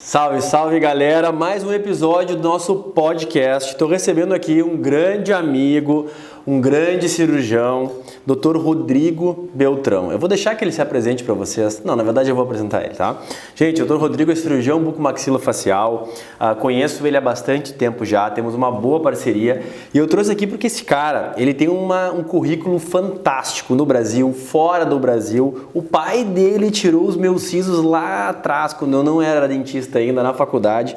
Salve, salve galera, mais um episódio do nosso podcast. Estou recebendo aqui um grande amigo, um grande cirurgião, Dr. Rodrigo Beltrão. Eu vou deixar que ele se apresente para vocês. Não, na verdade eu vou apresentar ele, tá? Gente, o Dr. Rodrigo é cirurgião bucomaxilofacial, conheço ele há bastante tempo já, temos uma boa parceria e eu trouxe aqui porque esse cara, ele tem um currículo fantástico no Brasil, fora do Brasil. O pai dele tirou os meus sisos lá atrás, quando eu não era dentista ainda na faculdade.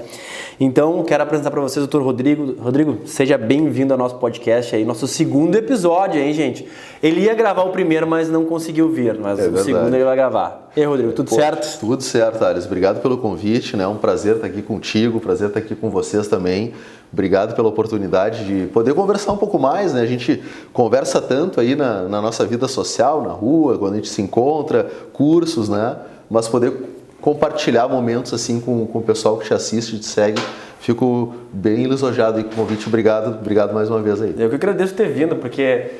Então, quero apresentar para vocês o Dr. Rodrigo. Rodrigo, seja bem-vindo ao nosso podcast aí, nosso segundo episódio, hein, gente? Ele ia gravar o primeiro, mas não conseguiu vir, mas o segundo ele vai gravar. E aí, Rodrigo, tudo certo? Tudo certo, Ares. Obrigado pelo convite, né? É um prazer estar aqui contigo, prazer estar aqui com vocês também. Obrigado pela oportunidade de poder conversar um pouco mais, né? A gente conversa tanto aí na nossa vida social, na rua, quando a gente se encontra, cursos, né? Mas poder compartilhar momentos assim com o pessoal que te assiste, te segue. Fico bem lisonjeado aí com o convite. Obrigado mais uma vez aí. Eu que agradeço ter vindo, porque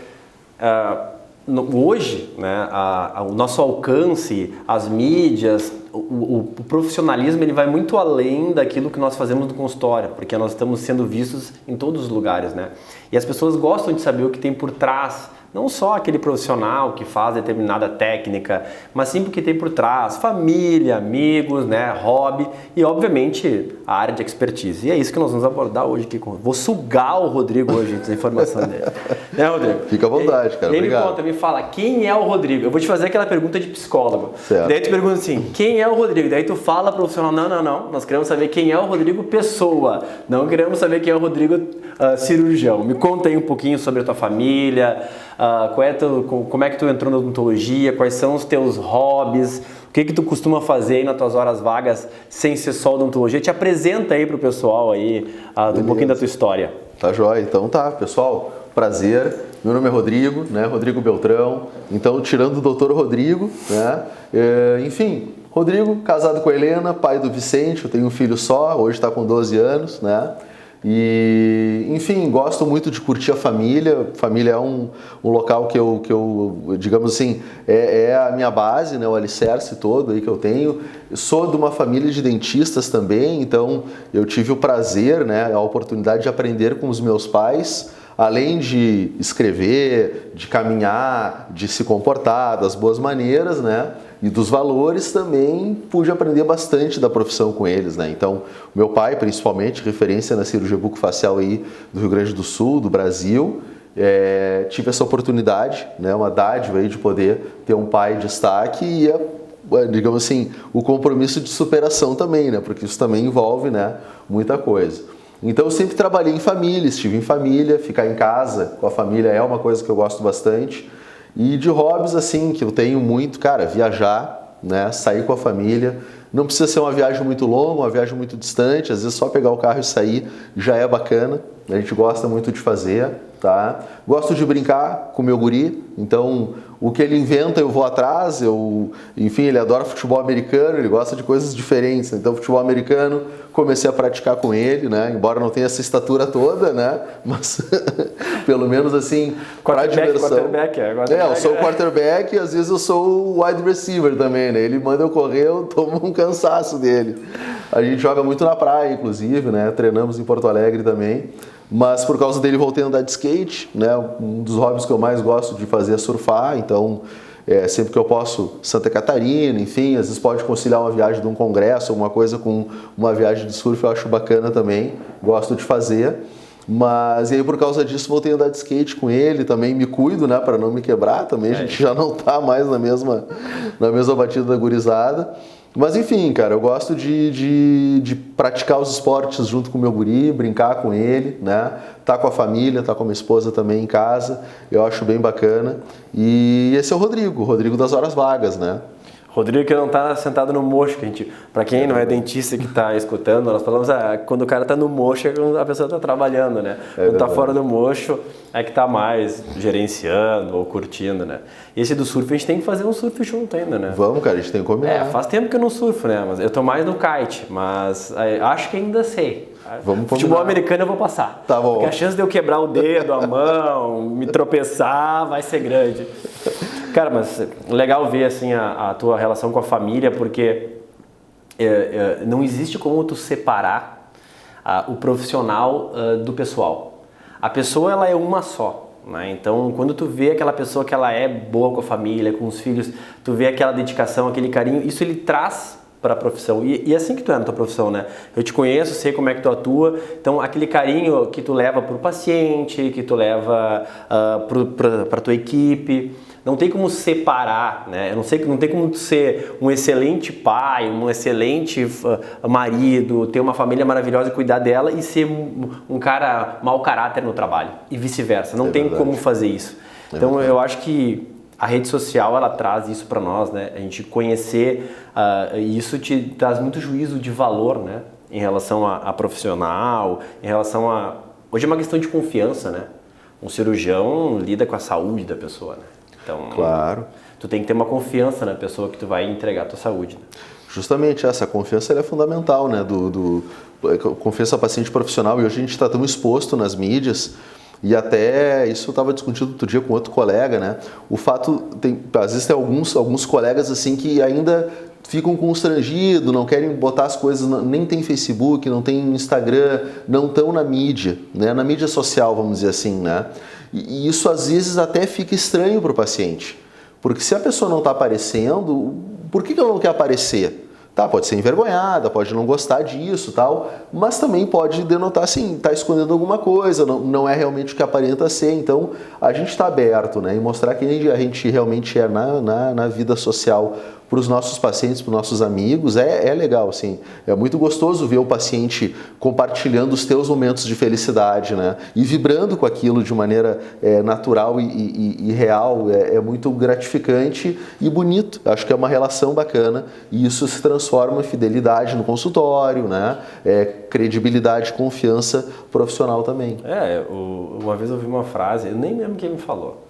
hoje, né, o nosso alcance, as mídias, o profissionalismo, ele vai muito além daquilo que nós fazemos no consultório, porque nós estamos sendo vistos em todos os lugares, né? E as pessoas gostam de saber o que tem por trás. Não só aquele profissional que faz determinada técnica, mas sim porque tem por trás família, amigos, né, hobby e, obviamente, a área de expertise. E é isso que nós vamos abordar hoje aqui. Vou sugar o Rodrigo hoje, essa informação dele. Né, Rodrigo? Fica à vontade, cara. Obrigado. Me fala, quem é o Rodrigo? Eu vou te fazer aquela pergunta de psicólogo. Certo. Daí tu pergunta assim, quem é o Rodrigo? Daí tu fala profissional, não. Nós queremos saber quem é o Rodrigo pessoa. Não queremos saber quem é o Rodrigo cirurgião. Me conta aí um pouquinho sobre a tua família. Como é que tu entrou na odontologia, quais são os teus hobbies, o que tu costuma fazer aí nas tuas horas vagas sem ser só odontologia? Te apresenta aí pro pessoal aí um pouquinho da tua história. Tá joia, então tá, pessoal, prazer, meu nome é Rodrigo, né, Rodrigo Beltrão, então tirando o doutor Rodrigo, né, enfim, Rodrigo, casado com a Helena, pai do Vicente, eu tenho um filho só, hoje está com 12 anos, né. E, enfim, gosto muito de curtir a família. Família é um local que eu, digamos assim, é a minha base, né, o alicerce todo aí que eu tenho. Eu sou de uma família de dentistas também, então eu tive o prazer, né, a oportunidade de aprender com os meus pais, além de escrever, de caminhar, de se comportar, das boas maneiras, né? E dos valores também pude aprender bastante da profissão com eles, né? Então, o meu pai, principalmente, referência na cirurgia bucofacial aí do Rio Grande do Sul, do Brasil, tive essa oportunidade, né? Uma dádiva aí de poder ter um pai de destaque e, digamos assim, o compromisso de superação também, né? Porque isso também envolve, né, muita coisa. Então, eu sempre trabalhei em família, estive em família, ficar em casa com a família é uma coisa que eu gosto bastante. E de hobbies, assim, que eu tenho muito, cara, viajar, né, sair com a família. Não precisa ser uma viagem muito longa, uma viagem muito distante, às vezes só pegar o carro e sair já é bacana. A gente gosta muito de fazer, tá? Gosto de brincar com o meu guri, então o que ele inventa eu vou atrás, enfim, ele adora futebol americano, ele gosta de coisas diferentes, então futebol americano comecei a praticar com ele, né? Embora não tenha essa estatura toda, né? Mas pelo menos assim, para diversão. Quarterback. Eu sou o quarterback e às vezes eu sou o wide receiver também, né? Ele manda eu correr, eu tomo um cansaço dele. A gente joga muito na praia, inclusive, né? Treinamos em Porto Alegre também. Mas por causa dele voltei a andar de skate, né? Um dos hobbies que eu mais gosto de fazer é surfar, então sempre que eu posso, Santa Catarina, enfim, às vezes pode conciliar uma viagem de um congresso, alguma coisa com uma viagem de surf, eu acho bacana também, gosto de fazer. Mas e aí por causa disso voltei a andar de skate com ele, também me cuido, né, para não me quebrar, também a gente já não tá mais na mesma batida da gurizada. Mas enfim, cara, eu gosto de praticar os esportes junto com o meu guri, brincar com ele, né? Tá com a família, tá com a minha esposa também em casa, eu acho bem bacana. E esse é o Rodrigo das horas vagas, né? Rodrigo que não está sentado no mocho, que a gente, para quem não é dentista que está escutando, nós falamos quando o cara está no mocho é quando a pessoa está trabalhando, né? Quando está fora do mocho é que está mais gerenciando ou curtindo, né? E esse do surf a gente tem que fazer um surf junto ainda, né? Vamos, cara, a gente tem que combinar. Faz tempo que eu não surfo, né? Mas eu tô mais no kite, mas acho que ainda sei. Vamos futebol americano eu vou passar. Tá bom. Porque a chance de eu quebrar o dedo, a mão, me tropeçar vai ser grande. Cara, mas legal ver assim a tua relação com a família, porque não existe como tu separar o profissional do pessoal. A pessoa, ela é uma só. Né? Então, quando tu vê aquela pessoa que ela é boa com a família, com os filhos, tu vê aquela dedicação, aquele carinho, isso ele traz para a profissão. E é assim que tu é na tua profissão, né? Eu te conheço, sei como é que tu atua, então aquele carinho que tu leva para o paciente, que tu leva para a tua equipe, não tem como separar, né? Não tem como tu ser um excelente pai, um excelente marido, ter uma família maravilhosa e cuidar dela e ser um cara mau caráter no trabalho e vice-versa. Não tem como fazer isso. Então eu acho que a rede social, ela traz isso para nós, né? A gente conhecer, e isso te traz muito juízo de valor, né? Em relação a profissional, em relação a... Hoje é uma questão de confiança, né? Um cirurgião lida com a saúde da pessoa, né? Então, claro. Tu tem que ter uma confiança na pessoa que tu vai entregar a tua saúde, né? Justamente, essa confiança ela é fundamental, né? Confiança paciente profissional, e hoje a gente está tão exposto nas mídias. E até isso eu estava discutindo outro dia com outro colega, né? O fato, às vezes tem alguns colegas assim que ainda ficam constrangidos, não querem botar as coisas, nem tem Facebook, não tem Instagram, não estão na mídia, né? Na mídia social, vamos dizer assim, né? E isso às vezes até fica estranho para o paciente, porque se a pessoa não está aparecendo, por que ela não quer aparecer? Tá, pode ser envergonhada, pode não gostar disso, tal, mas também pode denotar assim, tá escondendo alguma coisa, não é realmente o que aparenta ser. Então a gente está aberto, né, e mostrar quem a gente realmente é na vida social para os nossos pacientes, para os nossos amigos, é legal, assim. É muito gostoso ver o paciente compartilhando os teus momentos de felicidade, né, e vibrando com aquilo de maneira natural e real. É muito gratificante e bonito. Acho que é uma relação bacana e isso se transforma em fidelidade no consultório, né, credibilidade, confiança profissional também. Uma vez eu ouvi uma frase, eu nem lembro quem me falou.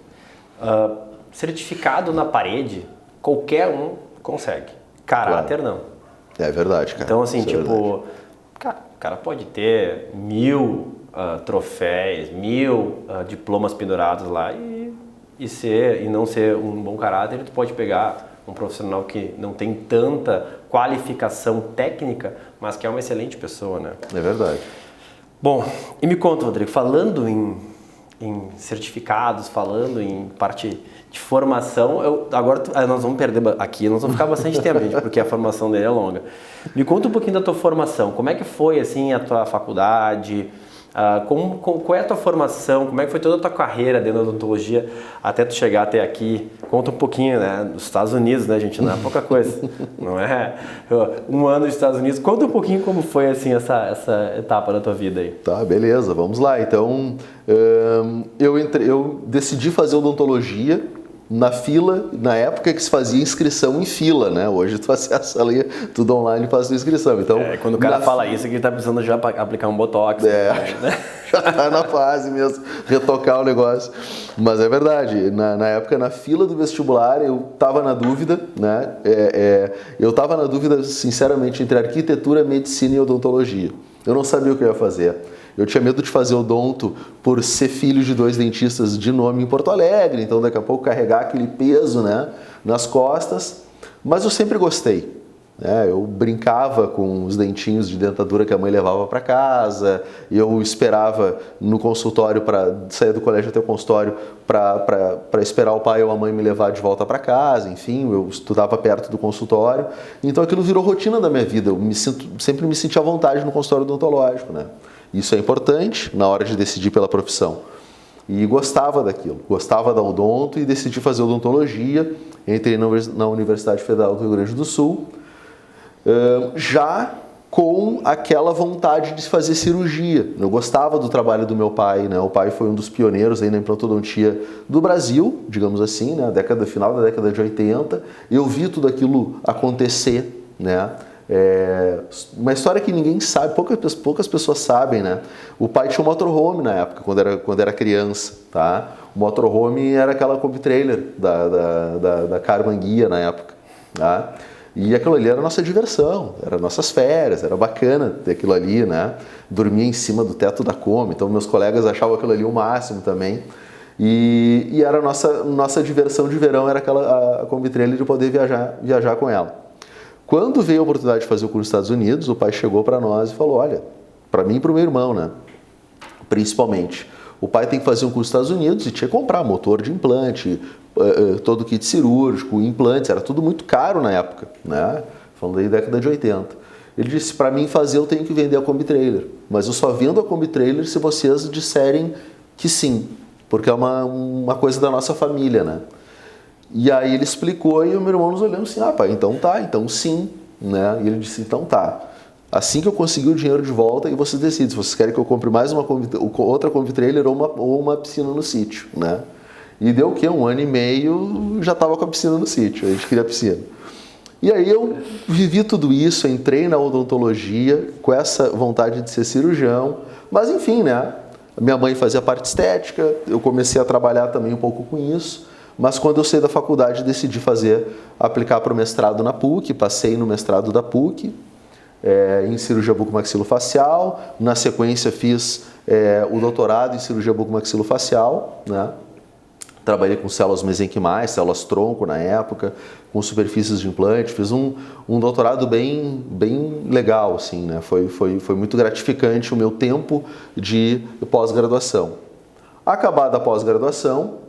Certificado na parede, qualquer um consegue. Caráter, claro. Não. É verdade, cara. Então, assim, o cara pode ter 1000 troféus, 1000 diplomas pendurados lá e não ser um bom caráter. Tu pode pegar um profissional que não tem tanta qualificação técnica, mas que é uma excelente pessoa, né? É verdade. Bom, e me conta, Rodrigo, falando em certificados, falando em parte de formação, agora nós vamos perder aqui, nós vamos ficar bastante tempo, gente, porque a formação dele é longa. Me conta um pouquinho da tua formação, como é que foi assim a tua faculdade, qual é a tua formação, como é que foi toda a tua carreira dentro da odontologia até tu chegar até aqui? Conta um pouquinho, né, dos Estados Unidos, né, gente, não é pouca coisa, não é? Um ano nos Estados Unidos, conta um pouquinho como foi assim essa etapa da tua vida aí. Tá, beleza, vamos lá. Então, eu decidi fazer odontologia na fila, na época que se fazia inscrição em fila, né? Hoje tu acessa ali, tudo online, faz a inscrição. Então, quando o cara fala isso, que ele tá precisando já aplicar um botox. Né? Já tá na fase mesmo, retocar o negócio. Mas é verdade, na época, na fila do vestibular, eu tava na dúvida, né? Eu tava na dúvida, sinceramente, entre arquitetura, medicina e odontologia. Eu não sabia o que eu ia fazer. Eu tinha medo de fazer odonto por ser filho de 2 dentistas de nome em Porto Alegre, então daqui a pouco carregar aquele peso, né, nas costas, mas eu sempre gostei. Eu brincava com os dentinhos de dentadura que a mãe levava para casa, eu esperava no consultório, para sair do colégio até o consultório, para esperar o pai ou a mãe me levar de volta para casa, enfim, eu estudava perto do consultório, então aquilo virou rotina da minha vida, sempre me senti à vontade no consultório odontológico, né? Isso é importante na hora de decidir pela profissão. E gostava daquilo, gostava da odonto e decidi fazer odontologia. Entrei na Universidade Federal do Rio Grande do Sul, já com aquela vontade de fazer cirurgia. Eu gostava do trabalho do meu pai, né? O pai foi um dos pioneiros aí na implantodontia do Brasil, digamos assim, né? Final da década de 80. Eu vi tudo aquilo acontecer, né? Uma história que ninguém sabe, poucas pessoas sabem, né? O pai tinha um motorhome na época, quando era criança, tá? O motorhome era aquela Kombi trailer da Karmann Guia na época, tá? E aquilo ali era a nossa diversão, era nossas férias, era bacana ter aquilo ali, né? Dormia em cima do teto da Kombi, então meus colegas achavam aquilo ali o máximo também. E era a nossa diversão de verão, era a Kombi trailer de poder viajar com ela. Quando veio a oportunidade de fazer o curso nos Estados Unidos, o pai chegou para nós e falou, olha, para mim e para o meu irmão, né? Principalmente, o pai tem que fazer um curso nos Estados Unidos e tinha que comprar motor de implante, todo o kit cirúrgico, implantes, era tudo muito caro na época, né? Falando aí da década de 80. Ele disse, para mim fazer eu tenho que vender a Kombi Trailer, mas eu só vendo a Kombi Trailer se vocês disserem que sim, porque é uma coisa da nossa família, né? E aí ele explicou e o meu irmão nos olhando assim, pai, então tá, então sim, né? E ele disse, então tá. Assim que eu conseguir o dinheiro de volta, e vocês decidem se vocês querem que eu compre mais outra Kombi Trailer ou uma piscina no sítio, né? E deu o quê? 1 ano e meio, já estava com a piscina no sítio, a gente queria a piscina. E aí eu vivi tudo isso, entrei na odontologia com essa vontade de ser cirurgião, mas enfim, né? Minha mãe fazia parte estética, eu comecei a trabalhar também um pouco com isso. Mas quando eu saí da faculdade, decidi aplicar para o mestrado na PUC, passei no mestrado da PUC, em cirurgia bucomaxilofacial, na sequência fiz o doutorado em cirurgia bucomaxilofacial, né? Trabalhei com células mesenquimais, células tronco na época, com superfícies de implante, fiz um doutorado bem legal, assim, né? Foi muito gratificante o meu tempo de pós-graduação. Acabada a pós-graduação,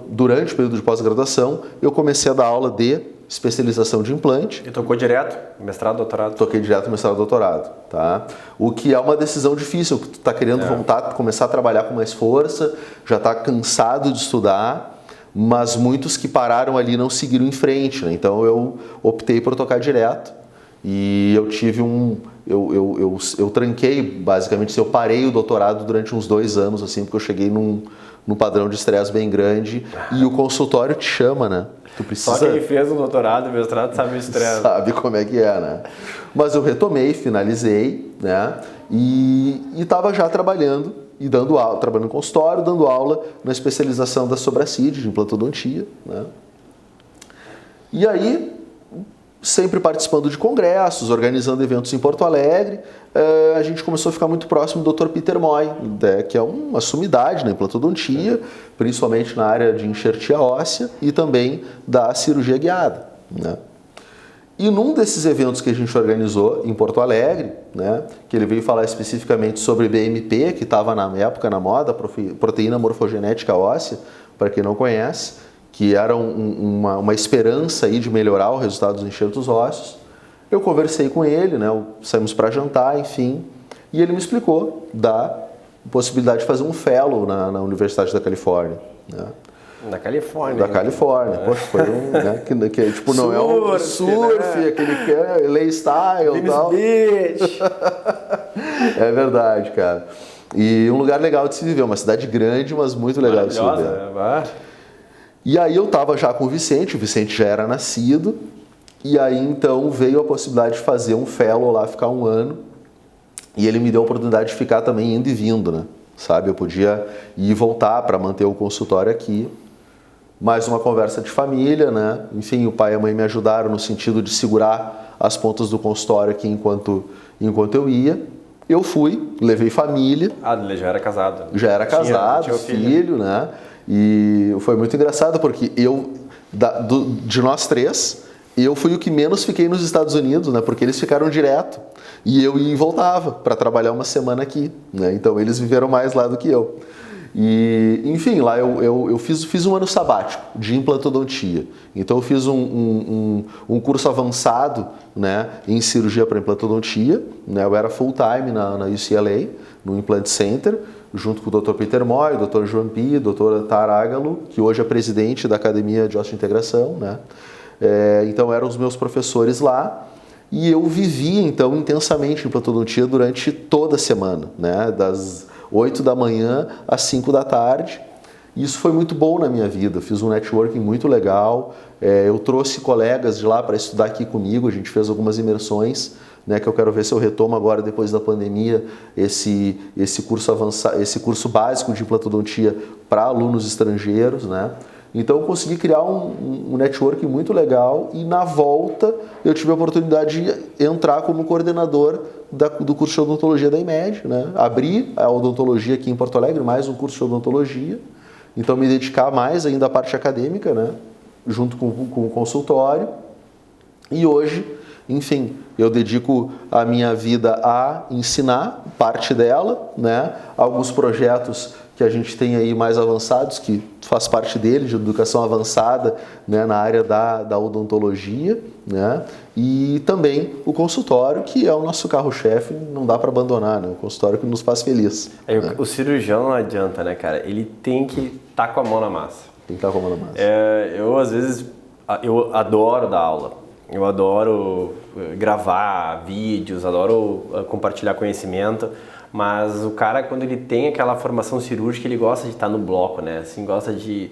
durante o período de pós-graduação, eu comecei a dar aula de especialização de implante. E tocou direto? Mestrado, doutorado? Toquei direto mestrado, doutorado, tá? O que é uma decisão difícil, que tu tá querendo começar a trabalhar com mais força, já tá cansado de estudar, mas muitos que pararam ali não seguiram em frente, né? Então eu optei por tocar direto e eu tive eu tranquei, basicamente, eu parei o doutorado durante uns 2 anos, assim, porque eu cheguei num padrão de estresse bem grande e o consultório te chama, né? Tu precisa... Só quem fez o doutorado e mestrado sabe o estresse. Sabe como é que é, né? Mas eu retomei, finalizei, né? E estava já trabalhando e dando aula, trabalhando no consultório, dando aula na especialização da Sobracide, de implantodontia, né? E aí, sempre participando de congressos, organizando eventos em Porto Alegre, a gente começou a ficar muito próximo do Dr. Peter Moy, que é uma sumidade na implantodontia, principalmente na área de enxertia óssea e também da cirurgia guiada, né? E num desses eventos que a gente organizou em Porto Alegre, né, que ele veio falar especificamente sobre BMP, que estava na época na moda, proteína morfogenética óssea, para quem não conhece, que era uma esperança aí de melhorar o resultado dos enxertos ósseos. Eu conversei com ele, né, saímos para jantar, enfim, e ele me explicou da possibilidade de fazer um fellow na Universidade da Califórnia, né? Da Califórnia. Da Califórnia. Poxa, foi né, que tipo, não é um surf, né? Aquele que é lay style e tal. Beach. É verdade, cara. E um lugar legal de se viver, uma cidade grande, mas muito legal de se viver. E aí eu tava já com o Vicente já era nascido, e aí então veio a possibilidade de fazer um fellow lá, ficar 1 ano, e ele me deu a oportunidade de ficar também indo e vindo, né? Sabe, eu podia ir e voltar para manter o consultório aqui. Mais uma conversa de família, né? Enfim, o pai e a mãe me ajudaram no sentido de segurar as pontas do consultório aqui enquanto eu ia. Eu fui, levei família. Ah, ele já era casado. Já era casado, tinha filho, né? E foi muito engraçado porque de nós 3, eu fui o que menos fiquei nos Estados Unidos, né? Porque eles ficaram direto. E eu ia e voltava para trabalhar 1 semana aqui, né? Então eles viveram mais lá do que eu. E, enfim, lá eu fiz 1 ano sabático de implantodontia. Então eu fiz um curso avançado, né, em cirurgia para implantodontia, né? Eu era full time na UCLA, no Implant Center, junto com o Dr. Peter Moy, o Dr. João Pi, o Dr. Tarágalo, que hoje é presidente da Academia de Osteointegração, né? Então eram os meus professores lá. E eu vivia, então, intensamente implantodontia durante toda a semana, né? Das 8 da manhã às 5 da tarde. Isso foi muito bom na minha vida, fiz um networking muito legal, eu trouxe colegas de lá para estudar aqui comigo, a gente fez algumas imersões, né, que eu quero ver se eu retomo agora, depois da pandemia, esse curso avançado, esse curso básico de implantodontia para alunos estrangeiros, né? Então eu consegui criar um network muito legal e na volta eu tive a oportunidade de entrar como coordenador do curso de odontologia da IMED, né? Abri a odontologia aqui em Porto Alegre, mais um curso de odontologia, então me dedicar mais ainda à parte acadêmica, né? Junto com o consultório. E hoje Enfim, eu dedico a minha vida a ensinar, parte dela, né? Alguns projetos que a gente tem aí mais avançados, que faz parte dele, de educação avançada, né, na área da odontologia, né, e também o consultório, que é o nosso carro-chefe, não dá para abandonar, né, o consultório que nos faz feliz. Né? O cirurgião não adianta, né, cara? Ele tem que estar com a mão na massa. Tem que estar com a mão na massa. Eu, às vezes, eu adoro dar aula. Eu adoro gravar vídeos, adoro compartilhar conhecimento. Mas o cara, quando ele tem aquela formação cirúrgica, ele gosta de estar no bloco, né? Assim, gosta de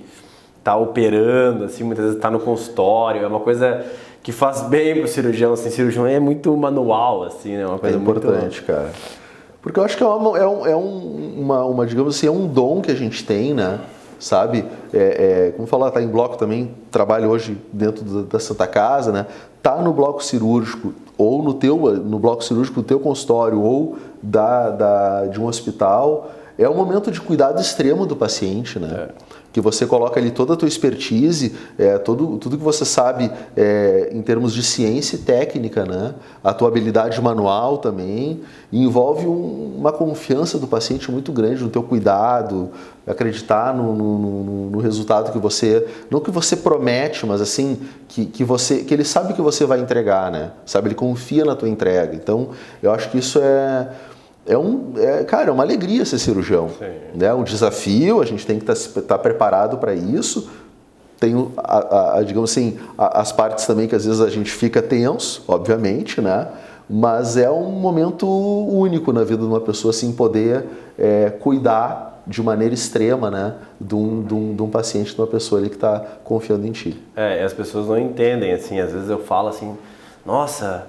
estar operando, assim, muitas vezes estar no consultório. É uma coisa que faz bem pro cirurgião, assim. Cirurgião é muito manual, assim, né? Uma coisa importante, muito... cara. Porque eu acho que digamos assim, é um dom que a gente tem, né? Sabe? Como falar, tá em bloco também, trabalho hoje dentro da Santa Casa, né? Tá no bloco cirúrgico ou no bloco cirúrgico do teu consultório ou de um hospital, é um momento de cuidado extremo do paciente, né? Que você coloca ali toda a tua expertise, tudo que você sabe em termos de ciência e técnica, né? A tua habilidade manual também, e envolve uma confiança do paciente muito grande no teu cuidado, acreditar no resultado que você, não que você promete, mas assim, que ele sabe que você vai entregar, né? Sabe, ele confia na tua entrega. Então, eu acho que isso cara, é uma alegria ser cirurgião, né? Um desafio, a gente tem que estar preparado para isso. Tem, digamos assim, as partes também que às vezes a gente fica tenso, obviamente, né? Mas é um momento único na vida de uma pessoa, assim, poder cuidar de maneira extrema, né? De um paciente, de uma pessoa ali que está confiando em ti. E as pessoas não entendem, assim, às vezes eu falo assim, nossa...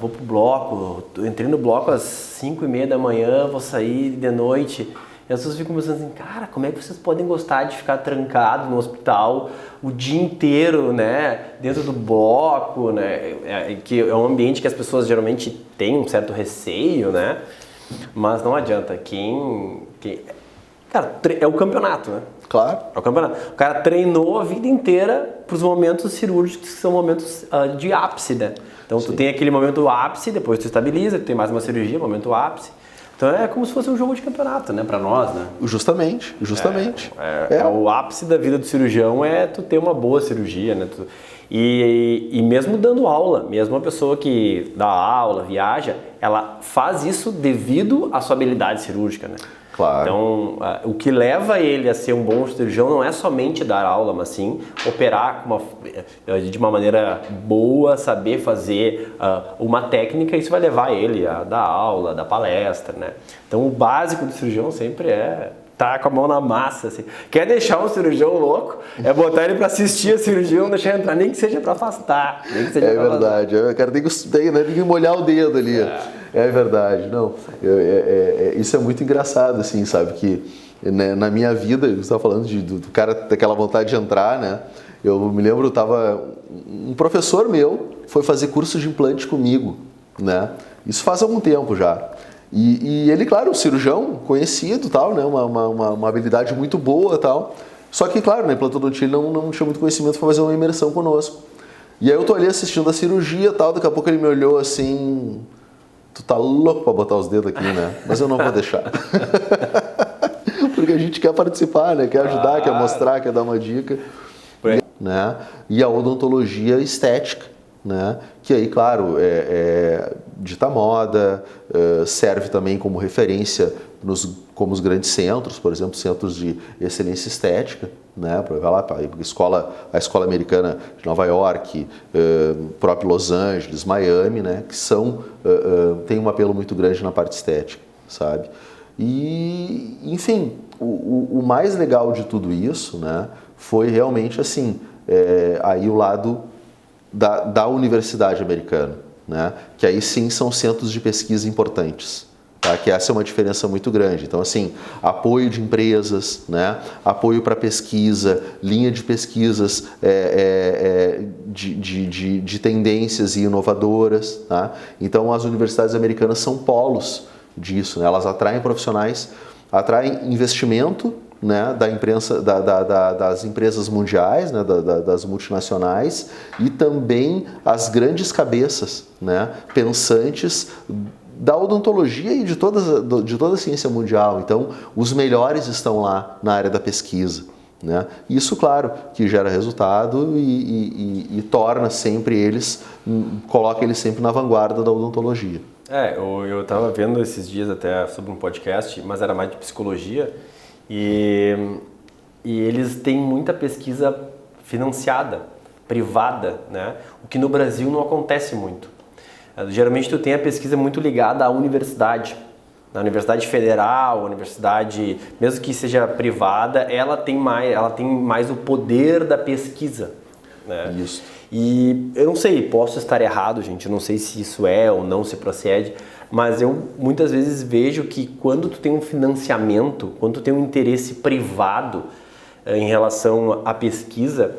vou pro bloco, entrei no bloco às 5:30 da manhã, vou sair de noite. E as pessoas ficam pensando assim, cara, como é que vocês podem gostar de ficar trancado no hospital o dia inteiro, né? Dentro do bloco, né? Que é um ambiente que as pessoas geralmente têm um certo receio, né? Mas não adianta. Cara, é o campeonato, né? Claro. É o campeonato. O cara treinou a vida inteira para os momentos cirúrgicos que são momentos de ápice, né? Então, tu tem aquele momento ápice, depois tu estabiliza, tu tem mais uma cirurgia, momento ápice. Então, é como se fosse um jogo de campeonato, né? Para nós, né? Justamente. O ápice da vida do cirurgião é tu ter uma boa cirurgia, né? E mesmo dando aula, mesmo uma pessoa que dá aula, viaja, ela faz isso devido à sua habilidade cirúrgica, né? Claro. Então, o que leva ele a ser um bom cirurgião não é somente dar aula, mas sim operar de uma maneira boa, saber fazer uma técnica, isso vai levar ele a dar aula, dar palestra, né? Então, o básico do cirurgião sempre é estar com a mão na massa, assim. Quer deixar um cirurgião louco, é botar ele para assistir a cirurgia, não deixar entrar, nem que seja para afastar. Verdade, o cara tem que molhar o dedo ali. É verdade, não. Isso é muito engraçado, assim, sabe? Que na minha vida, você estava falando do cara daquela vontade de entrar, né? Eu me lembro, um professor meu foi fazer curso de implante comigo, né? Isso faz algum tempo já. E ele, claro, um cirurgião conhecido, tal, né? Uma habilidade muito boa, tal. Só que, claro, na implantodontia ele não tinha muito conhecimento para fazer uma imersão conosco. E aí eu tô ali assistindo a cirurgia, tal. Daqui a pouco ele me olhou assim: tu tá louco para botar os dedos aqui, né? Mas eu não vou deixar. Porque a gente quer participar, né? Quer ajudar, quer mostrar, quer dar uma dica. Né? E a odontologia estética, né? Que aí, claro, dita moda, serve também como referência como os grandes centros, por exemplo, centros de excelência estética, né? A escola americana de Nova York, próprio Los Angeles, Miami, né? Que tem um apelo muito grande na parte estética, sabe? E, enfim, o mais legal de tudo isso, né? Foi realmente assim, aí o lado da universidade americana, né? Que aí sim são centros de pesquisa importantes, tá? Que essa é uma diferença muito grande. Então, assim, apoio de empresas, né? Apoio para pesquisa, linha de pesquisas de tendências e inovadoras, tá? Então, as universidades americanas são polos disso, né? Elas atraem profissionais, atraem investimento né, das empresas mundiais, né, das multinacionais, e também as grandes cabeças, né, pensantes da odontologia e de toda a ciência mundial. Então, os melhores estão lá na área da pesquisa, né? Isso, claro, que gera resultado e torna sempre coloca eles sempre na vanguarda da odontologia. Eu estava vendo esses dias até sobre um podcast, mas era mais de psicologia, e eles têm muita pesquisa financiada, privada, né? O que no Brasil não acontece muito. Geralmente tu tem a pesquisa muito ligada à universidade. Na Universidade Federal, universidade, mesmo que seja privada, ela tem mais o poder da pesquisa, né? Isso. E eu não sei, posso estar errado, gente, eu não sei se isso é ou não se procede, mas eu muitas vezes vejo que quando tu tem um financiamento, quando tu tem um interesse privado em relação à pesquisa,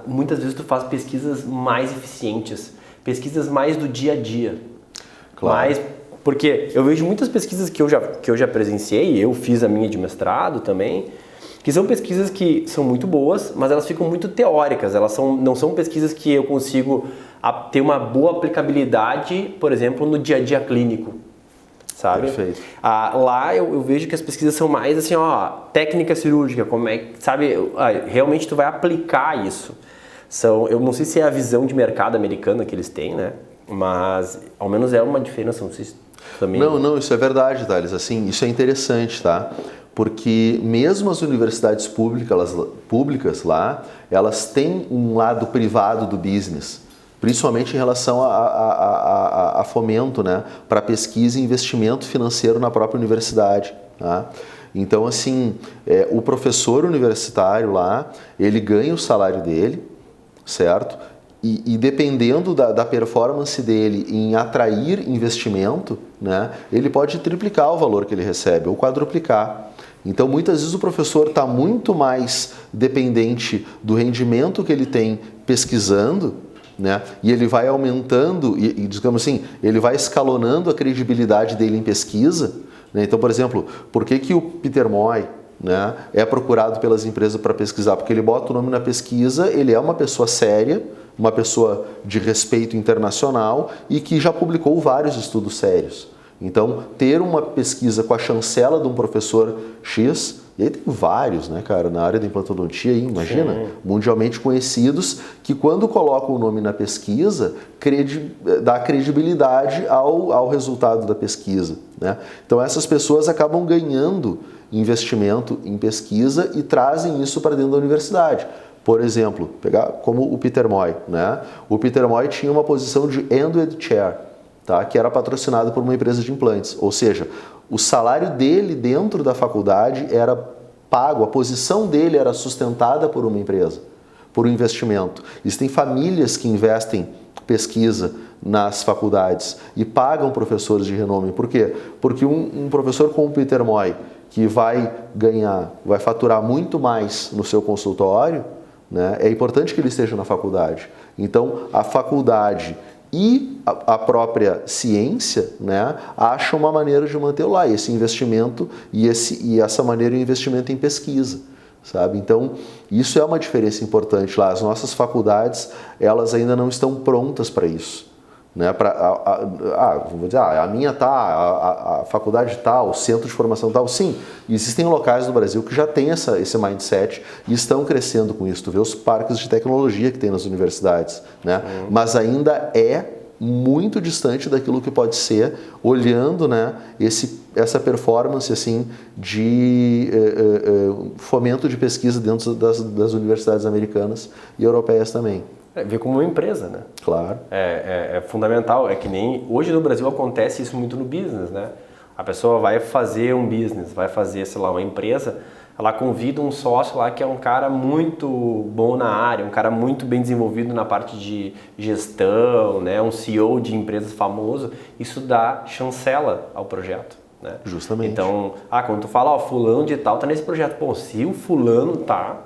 muitas vezes tu faz pesquisas mais eficientes, pesquisas mais do dia a dia. Claro. Porque eu vejo muitas pesquisas que eu já presenciei, eu fiz a minha de mestrado também, que são pesquisas que são muito boas, mas elas ficam muito teóricas, não são pesquisas que eu consigo ter uma boa aplicabilidade, por exemplo, no dia a dia clínico, sabe? Perfeito. Lá eu vejo que as pesquisas são mais assim, técnica cirúrgica, como é que, sabe, realmente tu vai aplicar isso. Eu não sei se é a visão de mercado americana que eles têm, né? Mas ao menos é uma diferença, não sei se também... Não, isso é verdade, Thales, assim, isso é interessante, tá? Porque mesmo as universidades públicas lá, elas têm um lado privado do business, principalmente em relação a fomento, né, para pesquisa e investimento financeiro na própria universidade, tá? Então, assim, o professor universitário lá, ele ganha o salário dele, certo? E dependendo da performance dele em atrair investimento, né, ele pode triplicar o valor que ele recebe ou quadruplicar. Então, muitas vezes o professor está muito mais dependente do rendimento que ele tem pesquisando, né, e ele vai aumentando, e digamos assim, ele vai escalonando a credibilidade dele em pesquisa, né? Então, por exemplo, por que o Peter Moy, né, é procurado pelas empresas para pesquisar? Porque ele bota o nome na pesquisa, ele é uma pessoa séria, uma pessoa de respeito internacional e que já publicou vários estudos sérios. Então, ter uma pesquisa com a chancela de um professor X, e aí tem vários, né, cara, na área da implantodontia, aí, imagina, sim, mundialmente conhecidos, que quando colocam o nome na pesquisa, dá credibilidade ao resultado da pesquisa, né? Então, essas pessoas acabam ganhando investimento em pesquisa e trazem isso para dentro da universidade. Por exemplo, pegar como o Peter Moy, né? O Peter Moy tinha uma posição de Endowed Chair, tá? Que era patrocinado por uma empresa de implantes, ou seja, o salário dele dentro da faculdade era pago, a posição dele era sustentada por uma empresa, por um investimento. Existem famílias que investem pesquisa nas faculdades e pagam professores de renome. Por quê? Porque um professor como o Peter Moy, que vai faturar muito mais no seu consultório, né, é importante que ele esteja na faculdade. Então, a faculdade e a própria ciência, né, acham uma maneira de mantê-lo lá, esse investimento e essa maneira de investimento em pesquisa, sabe? Então, isso é uma diferença importante lá. As nossas faculdades, elas ainda não estão prontas para isso, né? Vamos dizer, a minha a faculdade tal, o centro de formação tal, sim, existem locais no Brasil que já têm esse mindset e estão crescendo com isso. Tu vê os parques de tecnologia que tem nas universidades, né? Mas ainda é muito distante daquilo que pode ser, olhando, né, essa performance assim, de fomento de pesquisa dentro das universidades americanas e europeias também. Ver como uma empresa, né? Claro. É fundamental, é que nem hoje no Brasil acontece isso muito no business, né? A pessoa vai fazer um business, vai fazer, sei lá, uma empresa, ela convida um sócio lá que é um cara muito bom na área, um cara muito bem desenvolvido na parte de gestão, né? Um CEO de empresas famoso, isso dá chancela ao projeto, né? Justamente. Então, quando tu fala, fulano de tal tá nesse projeto, pô, se o fulano tá,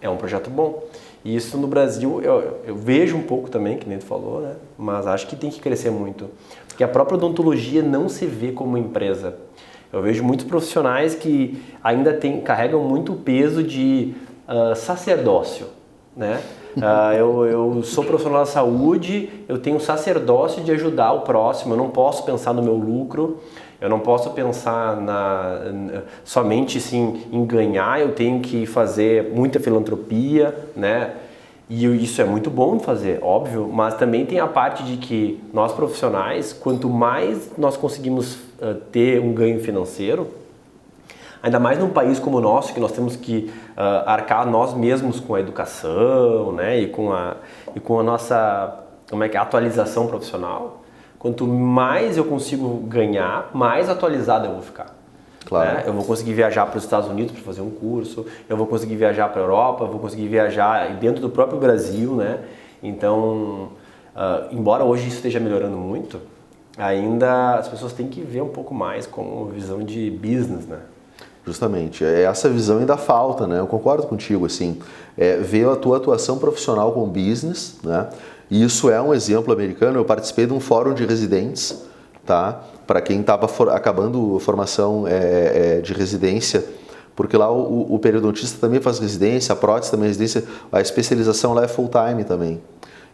é um projeto bom. E isso no Brasil, eu vejo um pouco também, que nem tu falou, né? Mas acho que tem que crescer muito. Porque a própria odontologia não se vê como empresa. Eu vejo muitos profissionais que ainda carregam muito o peso de sacerdócio, né? Eu sou profissional da saúde, eu tenho sacerdócio de ajudar o próximo, eu não posso pensar no meu lucro, eu não posso pensar somente sim, em ganhar, eu tenho que fazer muita filantropia, né? E isso é muito bom de fazer, óbvio, mas também tem a parte de que nós profissionais, quanto mais nós conseguimos ter um ganho financeiro, ainda mais num país como o nosso, que nós temos que arcar nós mesmos com a educação, né, e com a nossa atualização profissional, quanto mais eu consigo ganhar, mais atualizado eu vou ficar. Claro. Né? Eu vou conseguir viajar para os Estados Unidos para fazer um curso, eu vou conseguir viajar para a Europa, eu vou conseguir viajar dentro do próprio Brasil, né? Então, embora hoje isso esteja melhorando muito, ainda as pessoas têm que ver um pouco mais com visão de business, né? Justamente, essa visão ainda falta, né? Eu concordo contigo, assim, ver a tua atuação profissional com business, né? E isso é um exemplo americano. Eu participei de um fórum de residentes, tá? Para quem estava acabando a formação de residência, porque lá o periodontista também faz residência, a prótese também é residência, a especialização lá é full time também.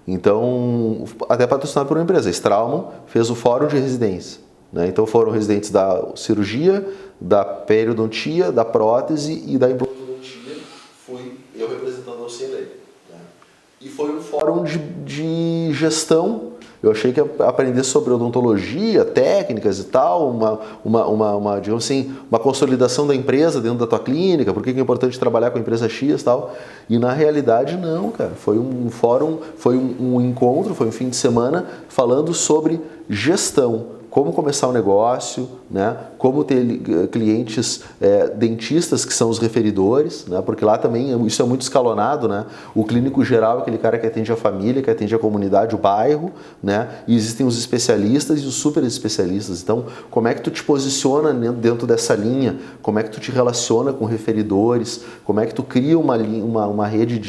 Então, até patrocinado por uma empresa, a Straumann fez o fórum de residência, né? Então foram residentes da cirurgia, da periodontia, da prótese e da implantodontia. Fui eu representando o CLA, né? E foi um fórum de gestão. Eu achei que aprender sobre odontologia, técnicas e tal, digamos assim, uma consolidação da empresa dentro da tua clínica, por que é importante trabalhar com a empresa X e tal. E na realidade não, cara. Foi um fórum, foi um encontro, foi um fim de semana falando sobre gestão. Como começar um negócio, né? Como ter clientes dentistas que são os referidores, né? Porque lá também isso é muito escalonado, né? O clínico geral é aquele cara que atende a família, que atende a comunidade, o bairro, né? E existem os especialistas e os super especialistas. Então, como é que tu te posiciona dentro dessa linha? Como é que tu te relaciona com referidores? Como é que tu cria uma rede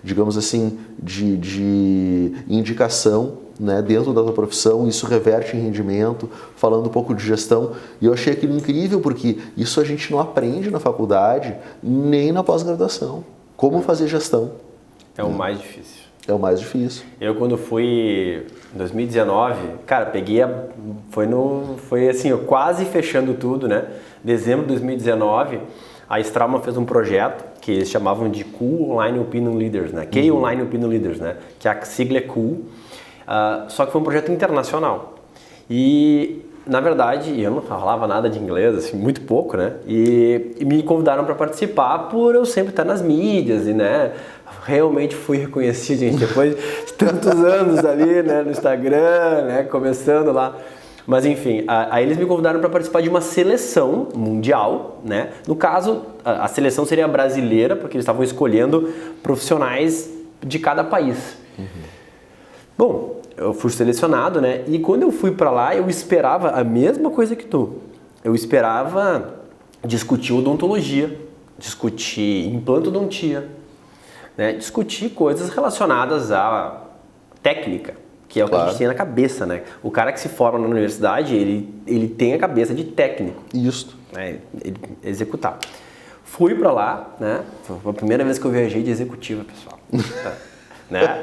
digamos assim, de indicação, né, dentro da tua profissão? Isso reverte em rendimento, falando um pouco de gestão. E eu achei aquilo incrível, porque isso a gente não aprende na faculdade, nem na pós-graduação. Como fazer gestão. É o mais difícil. É o mais difícil. Eu, quando fui em 2019, cara, foi assim, eu quase fechando tudo, né? Dezembro de 2019, a Straumann fez um projeto que eles chamavam de Cool Online Opinion Leaders, né? Key Online Opinion Leaders, né? Que a sigla é Cool. Só que foi um projeto internacional. E, na verdade, eu não falava nada de inglês, assim, muito pouco, né? E me convidaram para participar por eu sempre estar nas mídias e, né? Realmente fui reconhecido, gente, depois de tantos anos ali, né? No Instagram, né? Começando lá. Mas, enfim, aí eles me convidaram para participar de uma seleção mundial, né? No caso, a seleção seria brasileira, porque eles estavam escolhendo profissionais de cada país. Bom, eu fui selecionado, né? E quando eu fui para lá, eu esperava a mesma coisa que tu. Eu esperava discutir odontologia, discutir implantodontia, né? Discutir coisas relacionadas à técnica, que é o que a gente tem na cabeça, né? O cara que se forma na universidade, ele tem a cabeça de técnico. Isso. Né? Ele executar. Fui para lá, né? Foi a primeira vez que eu viajei de executiva, pessoal. Né?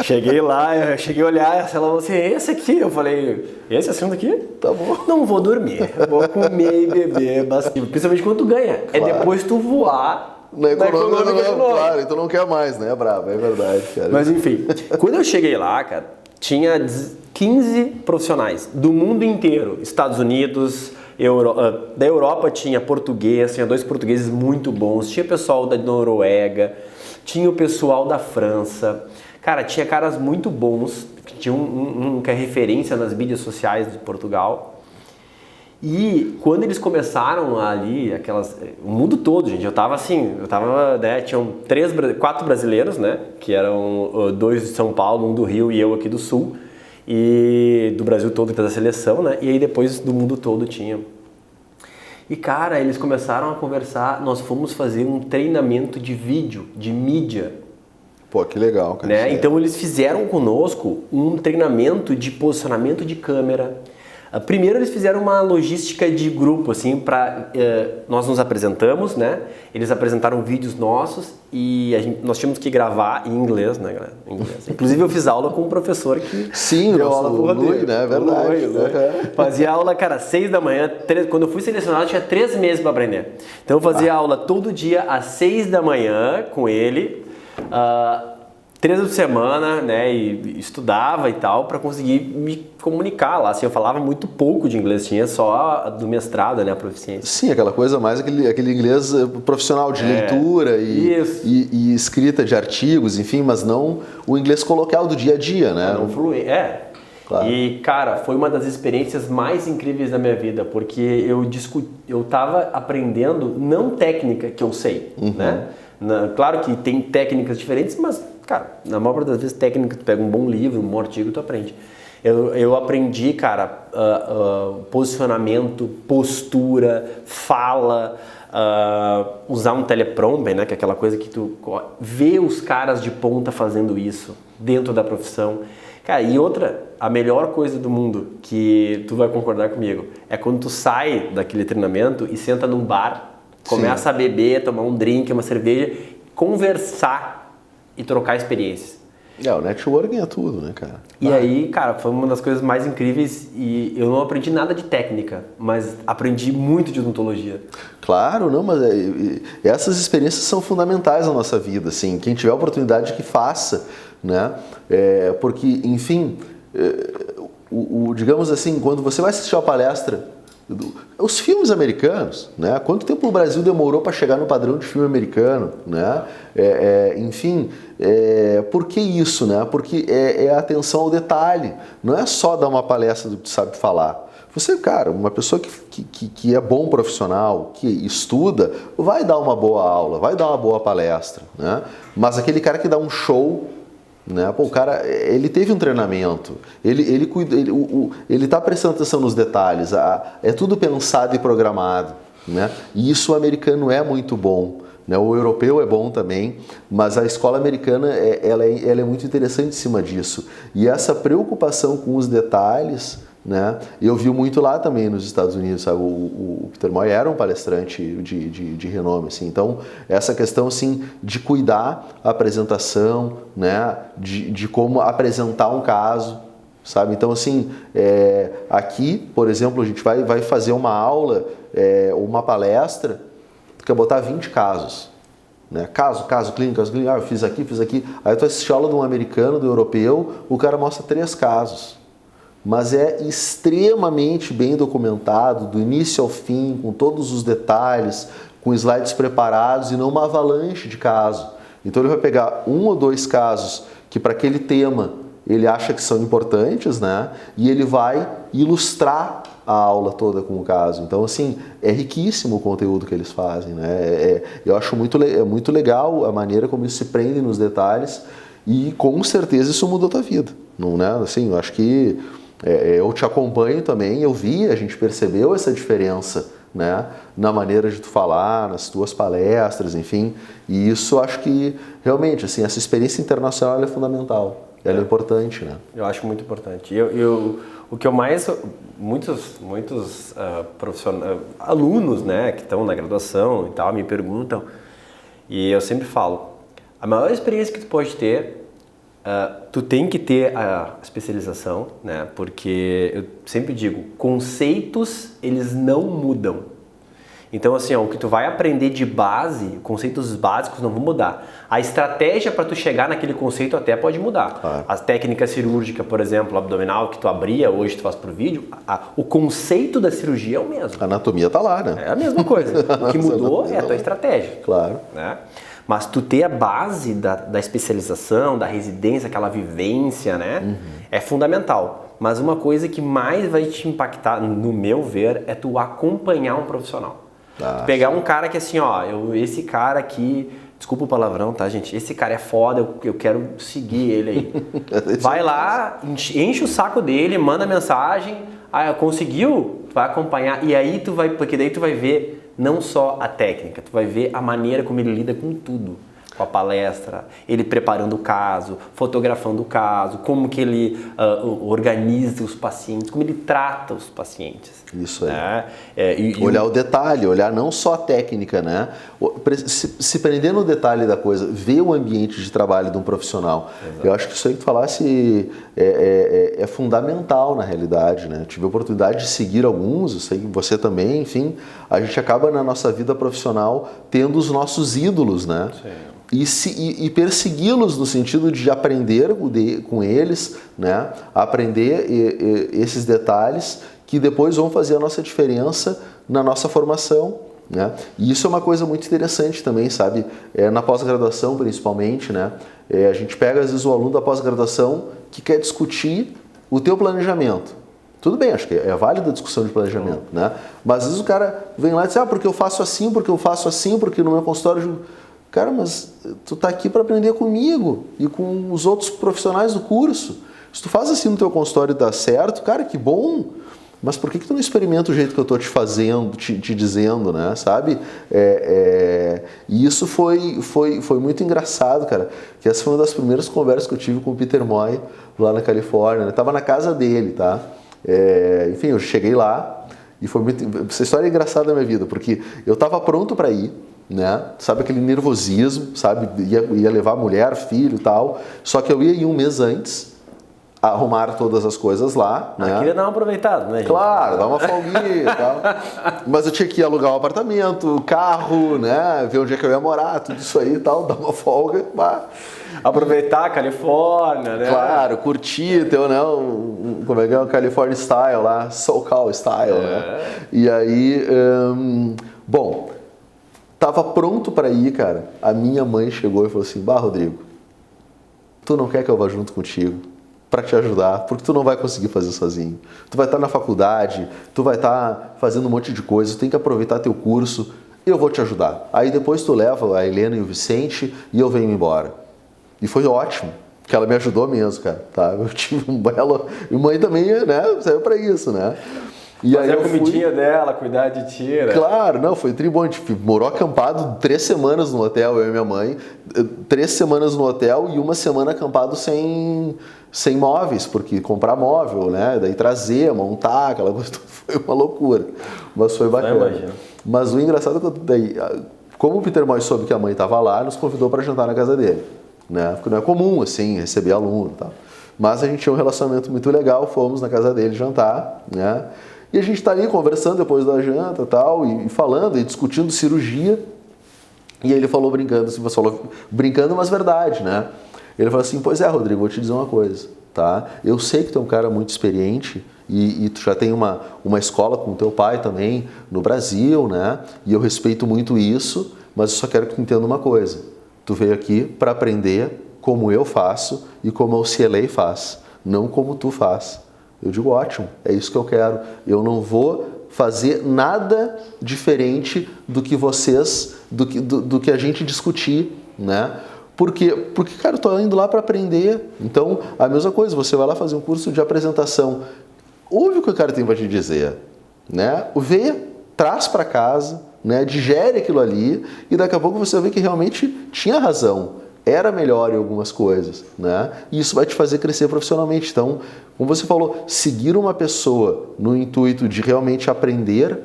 Cheguei lá, eu cheguei a olhar, ela falou assim, esse aqui, eu falei, esse assunto aqui? Tá bom. Não vou dormir, vou comer e beber bastante, principalmente quando tu ganha, claro. É depois tu voar na econômica de novo. Claro, então não quer mais, né? É brabo, é verdade, cara. Mas enfim, quando eu cheguei lá, cara, tinha 15 profissionais do mundo inteiro, Estados Unidos, da Europa tinha português, tinha 2 portugueses muito bons, tinha pessoal da Noruega, tinha o pessoal da França, cara, tinha caras muito bons, tinha um que é referência nas mídias sociais de Portugal. E quando eles começaram ali, o mundo todo, gente, né, tinham 4 brasileiros, né, que eram 2 de São Paulo, um do Rio e eu aqui do Sul, e do Brasil todo, que é da seleção, né, e aí depois do mundo todo tinha. E, cara, eles começaram a conversar, nós fomos fazer um treinamento de vídeo, de mídia. Pô, que legal, cara. Né? Então, eles fizeram conosco um treinamento de posicionamento de câmera, Primeiro eles fizeram uma logística de grupo, assim, nós nos apresentamos, né? Eles apresentaram vídeos nossos e nós tínhamos que gravar em inglês, né, galera? Em inglês. Inclusive eu fiz aula com um professor que deu aula pro Rodrigo, né? É verdade. Lui, né? Fazia aula, cara, 6 da manhã, quando eu fui selecionado eu tinha 3 meses para aprender. Então eu fazia aula todo dia às 6 da manhã com ele, 3 vezes por semana, né, e estudava e tal para conseguir me comunicar lá. Assim, eu falava muito pouco de inglês, tinha só do mestrado, né, a proficiência. Sim, aquela coisa mais, aquele inglês profissional de leitura e escrita de artigos, enfim, mas não o inglês coloquial do dia a dia, né? Não fluente, Claro. E, cara, foi uma das experiências mais incríveis da minha vida, porque eu tava aprendendo não técnica que eu sei, né? Claro que tem técnicas diferentes, mas, cara, na maior parte das vezes técnica, tu pega um bom livro, um bom artigo, tu aprende. Eu aprendi, cara, posicionamento, postura, fala, usar um teleprompter, né, que é aquela coisa que tu vê os caras de ponta fazendo isso dentro da profissão. Cara, e outra, a melhor coisa do mundo, que tu vai concordar comigo, é quando tu sai daquele treinamento e senta num bar, começa a beber, tomar um drink, uma cerveja, conversar e trocar experiências. O networking é tudo, né, cara? E aí, cara, foi uma das coisas mais incríveis e eu não aprendi nada de técnica, mas aprendi muito de odontologia. Claro, não, mas essas experiências são fundamentais na nossa vida, assim, quem tiver a oportunidade que faça, né? Porque, enfim, digamos assim, quando você vai assistir uma palestra, os filmes americanos, né? Quanto tempo o Brasil demorou para chegar no padrão de filme americano, né? Enfim, por que isso, né? Porque é a atenção ao detalhe, não é só dar uma palestra do que sabe falar. Você, cara, uma pessoa que é bom profissional, que estuda, vai dar uma boa aula, vai dar uma boa palestra, né? Mas aquele cara que dá um show, né? Pô, o cara, ele teve um treinamento, ele está prestando atenção nos detalhes, é tudo pensado e programado, né? E isso o americano é muito bom, né? O europeu é bom também, mas a escola americana ela é muito interessante em cima disso. E essa preocupação com os detalhes, né? Eu vi muito lá também nos Estados Unidos, sabe? O Peter Moy era um palestrante de renome, assim. Então essa questão assim de cuidar a apresentação, né? De como apresentar um caso, sabe? Então assim, aqui, por exemplo, a gente vai fazer uma aula, uma palestra, tu quer botar 20 casos, né? Caso clínico, eu fiz aqui. Aí tu assiste a aula de um americano, do europeu, o cara mostra 3 casos. Mas é extremamente bem documentado, do início ao fim, com todos os detalhes, com slides preparados e não uma avalanche de casos. Então ele vai pegar 1 ou 2 casos que para aquele tema ele acha que são importantes, né? E ele vai ilustrar a aula toda com o caso. Então, assim, é riquíssimo o conteúdo que eles fazem, né? Eu acho muito legal a maneira como eles se prendem nos detalhes e com certeza isso mudou a tua vida, não, né? Assim, eu acho que eu te acompanho também, a gente percebeu essa diferença, né, na maneira de tu falar, nas tuas palestras, enfim, e isso acho que realmente, assim, essa experiência internacional é fundamental, ela é importante, né? Eu acho muito importante. O que eu mais, muitos alunos, né, que estão na graduação e tal, me perguntam, e eu sempre falo, a maior experiência que tu pode ter, tu tem que ter a especialização, né? Porque eu sempre digo, conceitos eles não mudam. Então assim, o que tu vai aprender de base, conceitos básicos não vão mudar. A estratégia para tu chegar naquele conceito até pode mudar. Claro. A técnica cirúrgica, por exemplo, abdominal que tu abria, hoje tu faz por vídeo, o conceito da cirurgia é o mesmo. A anatomia tá lá, né? É a mesma coisa. O que mudou é a tua estratégia. Claro. Né? Mas tu ter a base da especialização, da residência, aquela vivência, né? É fundamental. Mas uma coisa que mais vai te impactar, no meu ver, é tu acompanhar um profissional. Tu pegar um cara que assim, esse cara aqui, desculpa o palavrão, tá, gente? Esse cara é foda, eu quero seguir ele aí. Vai lá, enche o saco dele, manda mensagem, conseguiu? Tu vai acompanhar e aí porque daí tu vai ver não só a técnica, tu vai ver a maneira como ele lida com tudo. com a palestra, ele preparando o caso, fotografando o caso, como que ele organiza os pacientes, como ele trata os pacientes. Isso aí. Né? Olhar o detalhe, olhar não só a técnica, né? Se prender no detalhe da coisa, ver o ambiente de trabalho de um profissional. Exato. Eu acho que isso aí que tu falasse é fundamental na realidade, né? Eu tive a oportunidade de seguir alguns, eu sei que você também, enfim, a gente acaba na nossa vida profissional tendo os nossos ídolos, né? Sim. E persegui-los no sentido de aprender com eles, né? Aprender esses detalhes que depois vão fazer a nossa diferença na nossa formação, né? E isso é uma coisa muito interessante também, sabe? Na pós-graduação, principalmente, né? A gente pega, às vezes, o aluno da pós-graduação que quer discutir o teu planejamento. Tudo bem, acho que é válida a discussão de planejamento, né? Mas, às vezes, o cara vem lá e diz, porque eu faço assim, porque no meu consultório... Cara, mas tu tá aqui para aprender comigo e com os outros profissionais do curso. Se tu faz assim no teu consultório e dá certo, cara, que bom! Mas por que tu não experimenta o jeito que eu estou te dizendo, né? Sabe? E isso foi muito engraçado, cara. Que essa foi uma das primeiras conversas que eu tive com o Peter Moy lá na Califórnia. Eu estava na casa dele, tá? Enfim, eu cheguei lá e foi muito... Essa história é engraçada na minha vida, porque eu estava pronto para ir, né? Sabe aquele nervosismo, sabe? Ia levar a mulher, filho e tal. Só que eu ia ir um mês antes, arrumar todas as coisas lá, né? Queria dar uma aproveitada, né, gente? Claro, dar uma folguinha e tal. Mas eu tinha que ir alugar um apartamento, carro, né? Ver onde é que eu ia morar, tudo isso aí e tal, dar uma folga. Aproveitar a Califórnia, né? Claro, curtir, ter, né? Como é que é o California Style lá, SoCal Style, né? E aí, bom, tava pronto para ir, cara. A minha mãe chegou e falou assim, Rodrigo, tu não quer que eu vá junto contigo? Para te ajudar, porque tu não vai conseguir fazer sozinho. Tu vai estar na faculdade, tu vai estar fazendo um monte de coisa, tu tem que aproveitar teu curso, eu vou te ajudar. Aí depois tu leva a Helena e o Vicente e eu venho embora. E foi ótimo, porque ela me ajudou mesmo, cara. Tá? Eu tive um belo... E mãe também, né, saiu para isso, né? E fazer aí a comidinha dela, cuidar de ti, né? Claro, não, foi tribom. A gente morou acampado 3 semanas no hotel, eu e minha mãe. 3 semanas no hotel e 1 semana acampado sem móveis, porque comprar móvel, né? Daí trazer, montar, aquela coisa, foi uma loucura. Mas foi bacana. Mas o engraçado é que daí, como o Peter Moy soube que a mãe estava lá, nos convidou para jantar na casa dele, né? Porque não é comum, assim, receber aluno e tal. Mas a gente tinha um relacionamento muito legal, fomos na casa dele jantar, né? E a gente está ali conversando depois da janta e tal, e falando, e discutindo cirurgia. E ele falou brincando, assim, você falou brincando, mas verdade, né? Ele falou assim, pois é, Rodrigo, vou te dizer uma coisa, tá? Eu sei que tu é um cara muito experiente e tu já tem uma escola com teu pai também no Brasil, né? E eu respeito muito isso, mas eu só quero que tu entenda uma coisa. Tu veio aqui para aprender como eu faço e como a UCLA faz, não como tu faz. Eu digo, ótimo, é isso que eu quero. Eu não vou fazer nada diferente do que vocês, do que a gente discutir, né? Porque, cara, eu tô indo lá para aprender. Então, a mesma coisa, você vai lá fazer um curso de apresentação. Ouve o que o cara tem para te dizer, né? Vê, traz para casa, né? Digere aquilo ali e daqui a pouco você vê que realmente tinha razão. Era melhor em algumas coisas, né? E isso vai te fazer crescer profissionalmente. Então, como você falou, seguir uma pessoa no intuito de realmente aprender,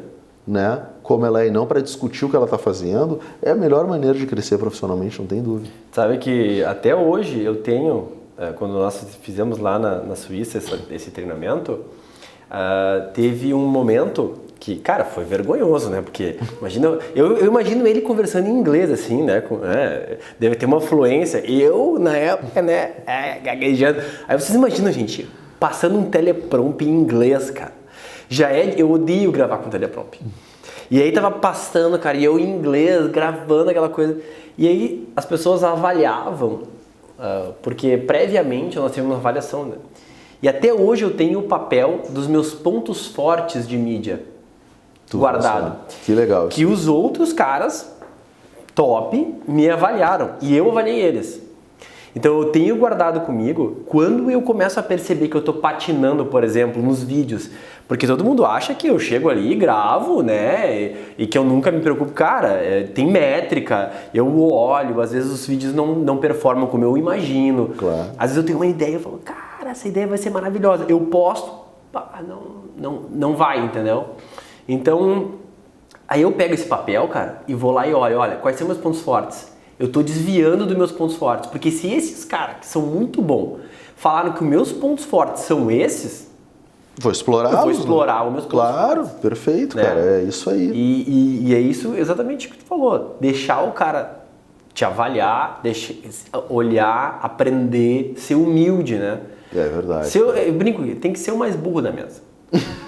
né, como ela é e não para discutir o que ela está fazendo, é a melhor maneira de crescer profissionalmente, não tem dúvida. Sabe que até hoje eu tenho, quando nós fizemos lá na Suíça esse treinamento, teve um momento que, cara, foi vergonhoso, né? Porque, imagina, eu imagino ele conversando em inglês, assim, né? Deve ter uma fluência. Eu, na época, né? Gaguejando. Aí vocês imaginam, gente, passando um teleprompter em inglês, cara. Eu odeio gravar com teleprompter. E aí tava passando, cara, e eu em inglês, gravando aquela coisa. E aí as pessoas avaliavam, porque previamente nós tivemos uma avaliação, né? E até hoje eu tenho o papel dos meus pontos fortes de mídia guardado. Que legal. Que os outros caras top me avaliaram e eu avaliei eles. Então eu tenho guardado comigo quando eu começo a perceber que eu tô patinando, por exemplo, nos vídeos. Porque todo mundo acha que eu chego ali e gravo, né? E que eu nunca me preocupo. Cara, tem métrica, eu olho, às vezes os vídeos não performam como eu imagino. Claro. Às vezes eu tenho uma ideia e falo, cara, essa ideia vai ser maravilhosa. Eu posto, não vai, entendeu? Então, aí eu pego esse papel, cara, e vou lá e olha, quais são meus pontos fortes? Eu tô desviando dos meus pontos fortes. Porque se esses caras, que são muito bons, falaram que os meus pontos fortes são esses, vou explorar. eu vou explorar os meus pontos Claro, fortes. perfeito, Né? cara. É isso aí. E é isso exatamente o que tu falou. Deixar o cara te avaliar, olhar, aprender, ser humilde, né? É verdade. Eu brinco, tem que ser o mais burro da mesa.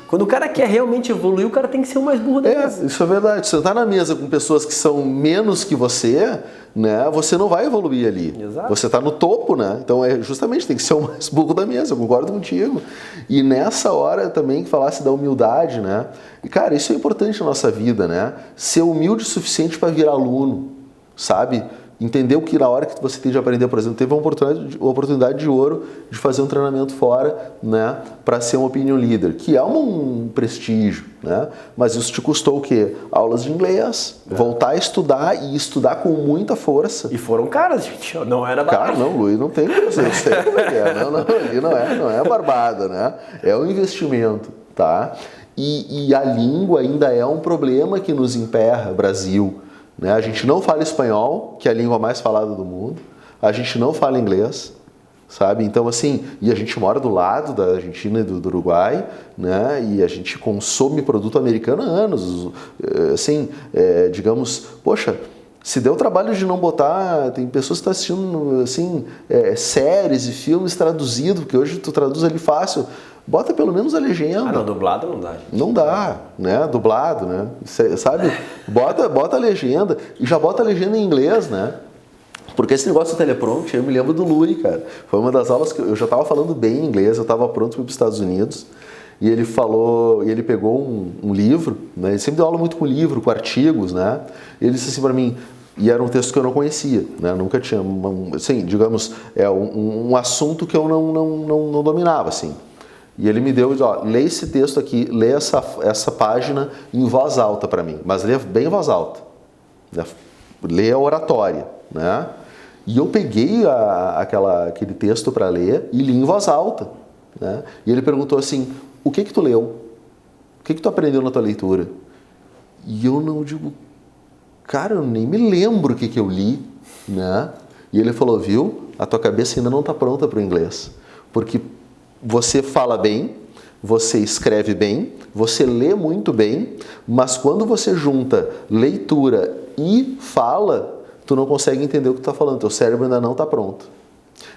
Quando o cara quer realmente evoluir, o cara tem que ser o mais burro da mesa. Isso é verdade. Você tá na mesa com pessoas que são menos que você, né? Você não vai evoluir ali. Exato. Você tá no topo, né? Então justamente tem que ser o mais burro da mesa, eu concordo contigo. E nessa hora também que falasse da humildade, né? E cara, isso é importante na nossa vida, né? Ser humilde o suficiente para virar aluno, sabe? Entendeu que na hora que você tem de aprender, por exemplo, teve uma oportunidade de ouro de fazer um treinamento fora, né, para ser um opinion leader, que é um prestígio, né? Mas isso te custou o quê? Aulas de inglês, voltar a estudar e estudar com muita força. E foram caras, gente, não era barato. Cara, não, Luiz, não tem coisa, eu sei como é que é. Ali não é barbada, né? É um investimento, tá? E a língua ainda é um problema que nos emperra, Brasil. Né? A gente não fala espanhol, que é a língua mais falada do mundo. A gente não fala inglês, sabe? Então, assim, e a gente mora do lado da Argentina e do Uruguai, né? E a gente consome produto americano há anos. Assim, digamos, poxa, se deu o trabalho de não botar... Tem pessoas que estão assistindo, assim, séries e filmes traduzidos, porque hoje tu traduz ali fácil. Bota pelo menos a legenda. Não, dublado não dá, gente. Não dá, né? Dublado, né? Sabe? Bota a legenda e já bota a legenda em inglês, né? Porque esse negócio do teleprompter, eu me lembro do Lui, cara. Foi uma das aulas que eu já estava falando bem inglês, eu estava pronto para ir para os Estados Unidos. E ele falou, e ele pegou um livro, né? Ele sempre deu aula muito com livro, com artigos, né? E ele disse assim para mim, e era um texto que eu não conhecia, né? Nunca tinha, assim, digamos, um assunto que eu não dominava, assim. E ele me deu, lê esse texto aqui, lê essa página em voz alta para mim, mas lê bem em voz alta, né? Lê a oratória, né? E eu peguei aquele texto para ler e li em voz alta, né? E ele perguntou assim, o que tu leu? O que tu aprendeu na tua leitura? E eu não digo, cara, eu nem me lembro o que eu li, né? E ele falou, viu, a tua cabeça ainda não está pronta para o inglês, porque você fala bem, você escreve bem, você lê muito bem, mas quando você junta leitura e fala, tu não consegue entender o que tu está falando, teu cérebro ainda não está pronto.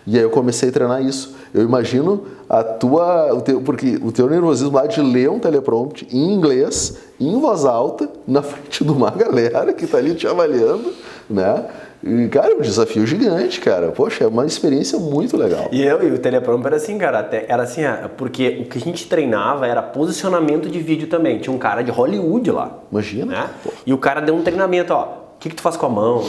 E aí eu comecei a treinar isso. Eu imagino porque o teu nervosismo lá de ler um teleprompter em inglês, em voz alta, na frente de uma galera que está ali te avaliando, né? E, cara, é um desafio gigante, cara. Poxa, é uma experiência muito legal. E o teleprompter era assim, cara, era assim, porque o que a gente treinava era posicionamento de vídeo também. Tinha um cara de Hollywood lá. Imagina. Né? E o cara deu um treinamento, ó, o que tu faz com a mão?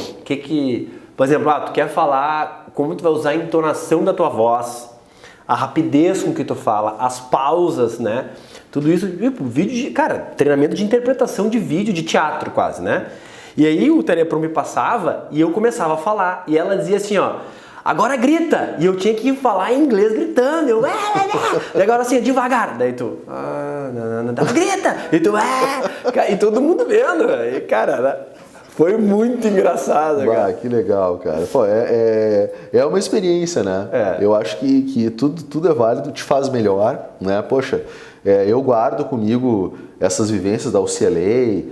Por exemplo, tu quer falar, como tu vai usar a entonação da tua voz, a rapidez com que tu fala, as pausas, né? Tudo isso, tipo, vídeo cara, treinamento de interpretação de vídeo, de teatro quase, né? E aí o teleprompter passava e eu começava a falar. E ela dizia assim, ó, agora grita! E eu tinha que falar em inglês gritando. E agora assim, devagar. Daí tu, grita! E tu, e todo mundo vendo. E, cara, foi muito engraçado, cara. Que legal, cara. Pô, é uma experiência, né? Eu acho que tudo é válido, te faz melhor, né? Poxa, eu guardo comigo essas vivências da UCLA,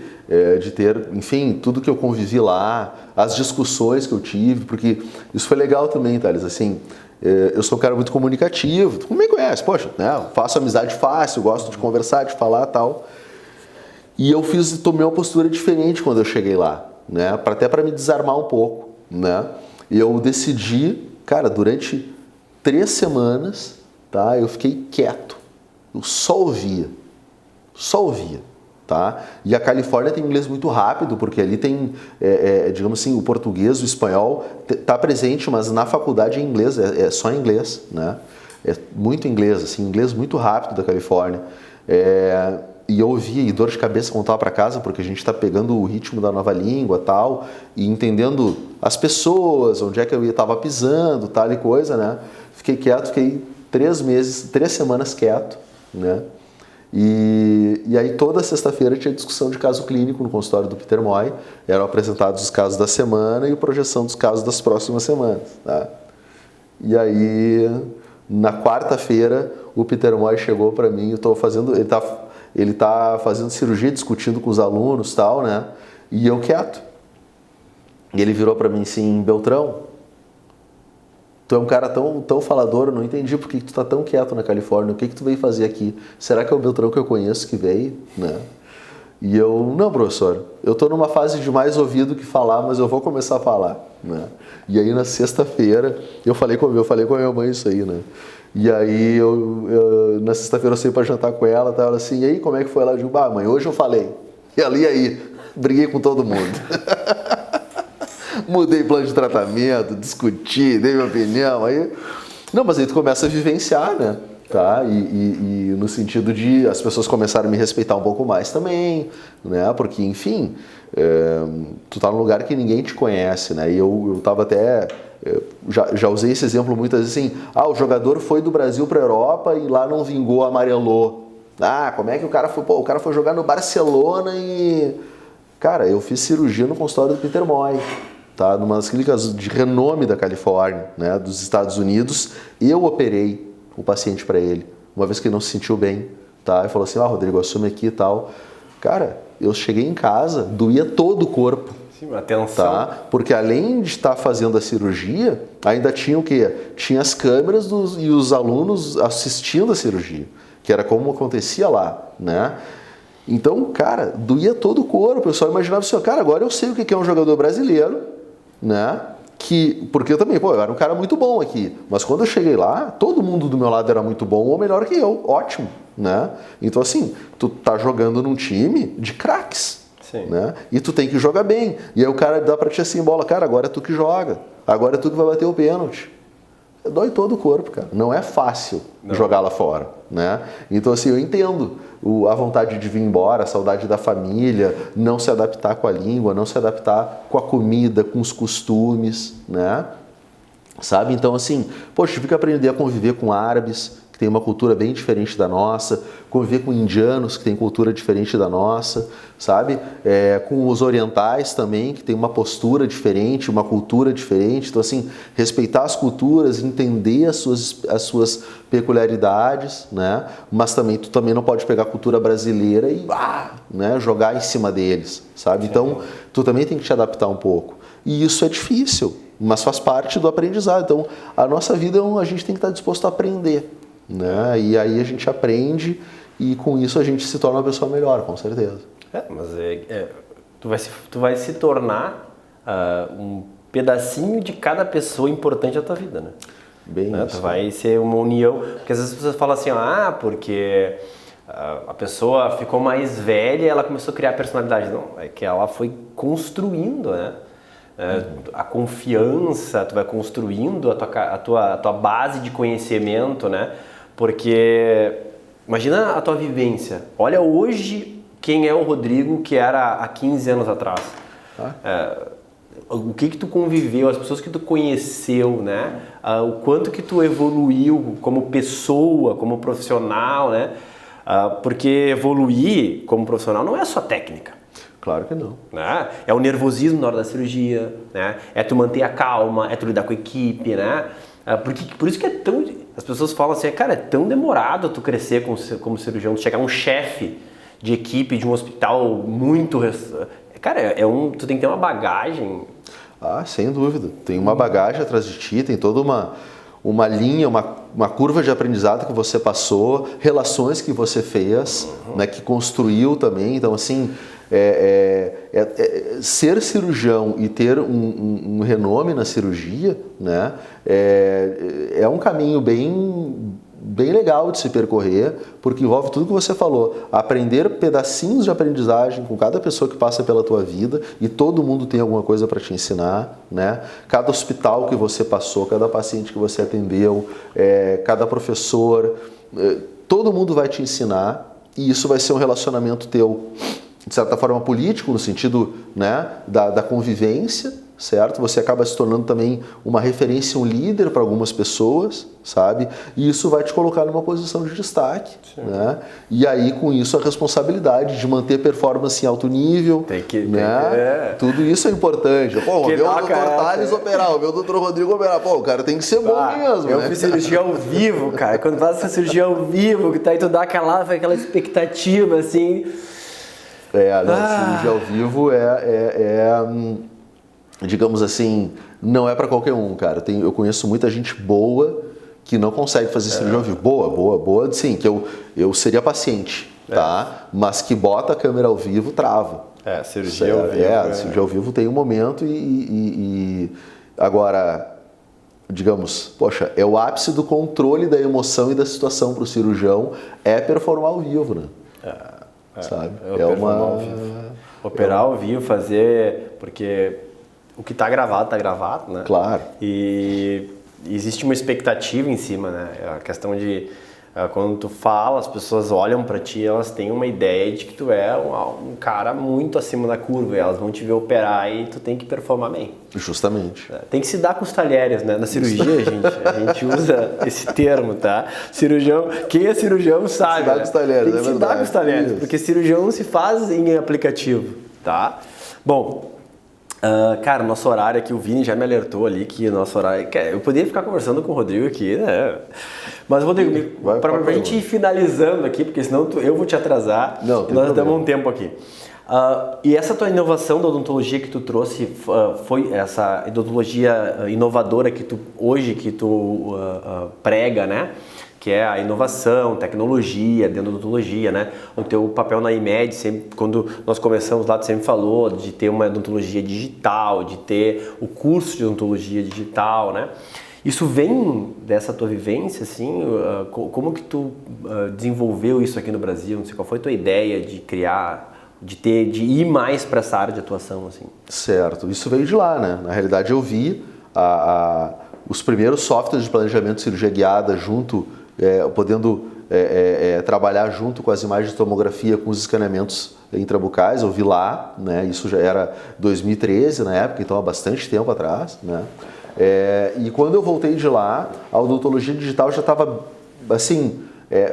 de ter, enfim, tudo que eu convivi lá, as discussões que eu tive, porque isso foi legal também, Thales, assim, eu sou um cara muito comunicativo, tu me conhece, poxa, né? Faço amizade fácil, gosto de conversar, de falar e tal, e eu tomei uma postura diferente quando eu cheguei lá, né? Até para me desarmar um pouco, né? E eu decidi, cara, durante 3 semanas, tá? Eu fiquei quieto, eu só ouvia. Tá? E a Califórnia tem inglês muito rápido, porque ali tem, digamos assim, o português, o espanhol tá presente, mas na faculdade é inglês, é só inglês, né? É muito inglês, assim, inglês muito rápido da Califórnia. E eu ouvi dor de cabeça quando estava para casa, porque a gente está pegando o ritmo da nova língua tal, e entendendo as pessoas, onde é que eu estava pisando, tal e coisa, né? Fiquei quieto, fiquei 3 semanas quieto, né? E aí toda sexta-feira tinha discussão de caso clínico no consultório do Peter Moy, eram apresentados os casos da semana e projeção dos casos das próximas semanas, tá? E aí, na quarta-feira, o Peter Moy chegou para mim, ele tá fazendo cirurgia, discutindo com os alunos e tal, né? E eu quieto. E ele virou para mim assim, Beltrão, tu é um cara tão falador, eu não entendi por que tu tá tão quieto na Califórnia, o que tu veio fazer aqui? Será que é o Beltrão que eu conheço que veio? Né? E eu, não, professor, eu tô numa fase de mais ouvir do que falar, mas eu vou começar a falar. Né? E aí na sexta-feira, eu falei com a minha mãe isso aí, né? E aí na sexta-feira eu saí pra jantar com ela, tá? Ela assim, e aí como é que foi lá? Eu digo, mãe, hoje eu falei. E aí, briguei com todo mundo. Mudei plano de tratamento, discuti, dei minha opinião, aí... Não, mas aí tu começa a vivenciar, né? Tá? E no sentido de as pessoas começaram a me respeitar um pouco mais também, né? Porque, enfim, tu tá num lugar que ninguém te conhece, né? E eu tava até... Já usei esse exemplo muitas vezes assim, o jogador foi do Brasil pra Europa e lá não vingou, amarelou. Como é que o cara foi? Pô, o cara foi jogar no Barcelona e... Cara, eu fiz cirurgia no consultório do Peter Moy. Tá, numa das clínicas de renome da Califórnia, né, dos Estados Unidos, eu operei o paciente para ele, uma vez que ele não se sentiu bem, tá, e falou assim, Rodrigo, assume aqui e tal. Cara, eu cheguei em casa, doía todo o corpo. Sim, atenção. Tá, porque além de estar fazendo a cirurgia, ainda tinha o quê? Tinha as câmeras e os alunos assistindo a cirurgia, que era como acontecia lá, né? Então, cara, doía todo o corpo. O pessoal imaginava assim, cara, agora eu sei o que é um jogador brasileiro, né? Porque eu também, eu era um cara muito bom aqui. Mas quando eu cheguei lá, todo mundo do meu lado era muito bom ou melhor que eu. Ótimo, né? Então, assim, tu tá jogando num time de craques, né? E tu tem que jogar bem. E aí o cara dá pra ti assim, bola, cara, agora é tu que joga. Agora é tu que vai bater o pênalti. Dói todo o corpo, cara. Não é fácil jogar lá fora, né? Então, assim, eu entendo a vontade de vir embora, a saudade da família, não se adaptar com a língua, não se adaptar com a comida, com os costumes, né? Sabe? Então, assim, poxa, tive que aprender a conviver com árabes, que tem uma cultura bem diferente da nossa, conviver com indianos, que tem cultura diferente da nossa, sabe? Com os orientais também, que tem uma postura diferente, uma cultura diferente. Então, assim, respeitar as culturas, entender as suas peculiaridades, né? Mas também, tu também não pode pegar a cultura brasileira e né, jogar em cima deles, sabe? Então, tu também tem que te adaptar um pouco. E isso é difícil, mas faz parte do aprendizado. Então, a nossa vida, a gente tem que estar disposto a aprender, né? E aí a gente aprende e com isso a gente se torna uma pessoa melhor, com certeza. Mas tu vai se tornar um pedacinho de cada pessoa importante da tua vida, né? Bem isso. Tu vai ser uma união, porque às vezes as pessoas falam assim, porque a pessoa ficou mais velha e ela começou a criar personalidade. Não, é que ela foi construindo, né? A confiança, tu vai construindo a tua base de conhecimento, né? Porque imagina a tua vivência. Olha hoje quem é o Rodrigo que era há 15 anos atrás. O que tu conviveu, as pessoas que tu conheceu, né? O quanto que tu evoluiu como pessoa, como profissional, né? Porque evoluir como profissional não é só técnica. Claro que não. Né? É o nervosismo na hora da cirurgia, né? É tu manter a calma, é tu lidar com a equipe, né? Por isso que é tão... As pessoas falam assim, cara, é tão demorado tu crescer como cirurgião, tu chegar um chefe de equipe de um hospital muito... Cara, tu tem que ter uma bagagem... Sem dúvida. Tem uma bagagem atrás de ti, tem toda uma linha, uma curva de aprendizado que você passou, relações que você fez, né, que construiu também. Então, assim, ser cirurgião e ter um renome na cirurgia, né, é um caminho bem legal de se percorrer, porque envolve tudo que você falou, aprender pedacinhos de aprendizagem com cada pessoa que passa pela tua vida, e todo mundo tem alguma coisa para te ensinar, né? Cada hospital que você passou, cada paciente que você atendeu, cada professor, todo mundo vai te ensinar, e isso vai ser um relacionamento teu, de certa forma, político, no sentido, né, da convivência, certo? Você acaba se tornando também uma referência, um líder para algumas pessoas, sabe? E isso vai te colocar numa posição de destaque, né? E aí, com isso, a responsabilidade de manter performance em alto nível, né? Tudo isso é importante. Pô, o meu Dr. Thales operar, o meu Dr. Rodrigo operar. Pô, o cara tem que ser bom mesmo, Eu fiz cirurgia ao vivo, cara. Quando faz essa cirurgia ao vivo, que tá aí tu dá aquela expectativa, assim... cirurgia ao vivo digamos assim, não é para qualquer um, cara. Eu conheço muita gente boa que não consegue fazer cirurgia ao vivo. Boa, sim, que eu seria paciente, tá? Mas que bota a câmera ao vivo, trava. Cirurgia ao vivo. Cirurgia ao vivo tem um momento e agora, digamos, poxa, é o ápice do controle da emoção e da situação para o cirurgião, performar ao vivo, né? Sabe? Operar ao vivo, fazer, porque o que está gravado, né? Claro. E existe uma expectativa em cima, né? A questão de quando tu fala, as pessoas olham para ti, elas têm uma ideia de que tu é um cara muito acima da curva, e elas vão te ver operar e tu tem que performar bem. Justamente. Tem que se dar com os talheres, né? Na cirurgia, a gente usa esse termo, tá? Cirurgião, quem é cirurgião sabe. Se dá com os talheres, tem que se dar com os talheres, porque cirurgião não se faz em aplicativo, tá? Bom, cara, nosso horário aqui, o Vini já me alertou ali que o nosso horário... Eu poderia ficar conversando com o Rodrigo aqui, né? Mas, Rodrigo, para a gente ir finalizando aqui, porque senão eu vou te atrasar, nós damos um tempo aqui. E essa tua inovação da odontologia que tu trouxe, foi essa odontologia inovadora que tu prega, né? Que é a inovação, tecnologia, dentro da odontologia, né? O teu papel na IMED, sempre, quando nós começamos lá, tu sempre falou de ter uma odontologia digital, de ter o curso de odontologia digital, né? Isso vem dessa tua vivência, assim? Como que tu desenvolveu isso aqui no Brasil? Não sei, qual foi a tua ideia de criar, de ir mais para essa área de atuação, assim? Certo, isso veio de lá, né? Na realidade, eu vi os primeiros softwares de planejamento de cirurgia guiada podendo trabalhar junto com as imagens de tomografia, com os escaneamentos intrabucais, eu vi lá, né? Isso já era 2013 na época, então há bastante tempo atrás, né? E quando eu voltei de lá, a odontologia digital já estava assim,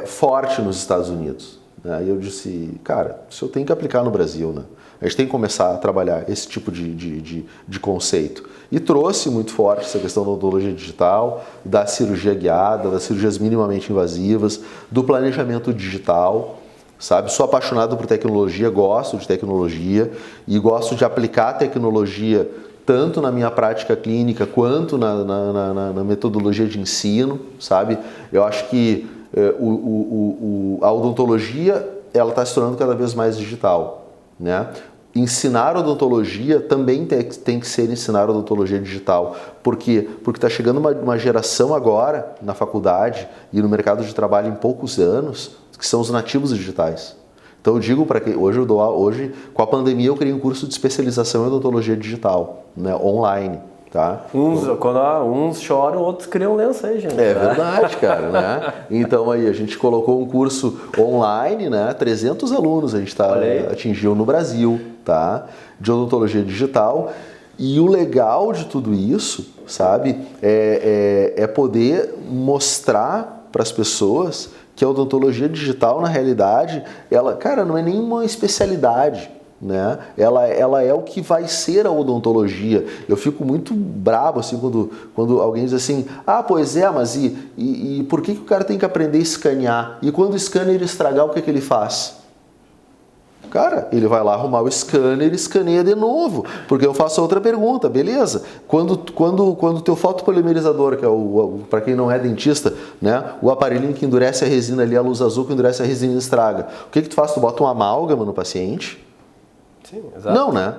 forte nos Estados Unidos, né? E eu disse, cara, isso eu tenho que aplicar no Brasil, né? A gente tem que começar a trabalhar esse tipo de conceito. E trouxe muito forte essa questão da odontologia digital, da cirurgia guiada, das cirurgias minimamente invasivas, do planejamento digital, sabe? Sou apaixonado por tecnologia, gosto de tecnologia e gosto de aplicar a tecnologia tanto na minha prática clínica quanto na metodologia de ensino, sabe? Eu acho que a odontologia ela está se tornando cada vez mais digital, né? Ensinar odontologia também tem que ser ensinar odontologia digital. Por quê? Porque está chegando uma geração agora na faculdade e no mercado de trabalho em poucos anos que são os nativos digitais. Então eu digo para que hoje com a pandemia eu criei um curso de especialização em odontologia digital, né, online. Tá? Uns choram, outros criam lenço aí, gente. É verdade, cara, né? Então aí a gente colocou um curso online, né? 300 alunos a gente atingiu no Brasil, tá? De odontologia digital. E o legal de tudo isso, sabe? É poder mostrar para as pessoas que a odontologia digital, na realidade, ela, cara, não é nenhuma especialidade. Né? Ela é o que vai ser a odontologia. Eu fico muito bravo assim, quando alguém diz assim, pois é, mas e por que o cara tem que aprender a escanear? E quando o scanner estragar, o que ele faz? Cara, ele vai lá arrumar o scanner e escaneia de novo, porque eu faço outra pergunta, beleza? Quando o teu fotopolimerizador, que é para quem não é dentista, né? O aparelhinho que endurece a resina ali, a luz azul que endurece a resina e estraga. O que tu faz? Tu bota um amálgama no paciente? Sim, exato. Não, né?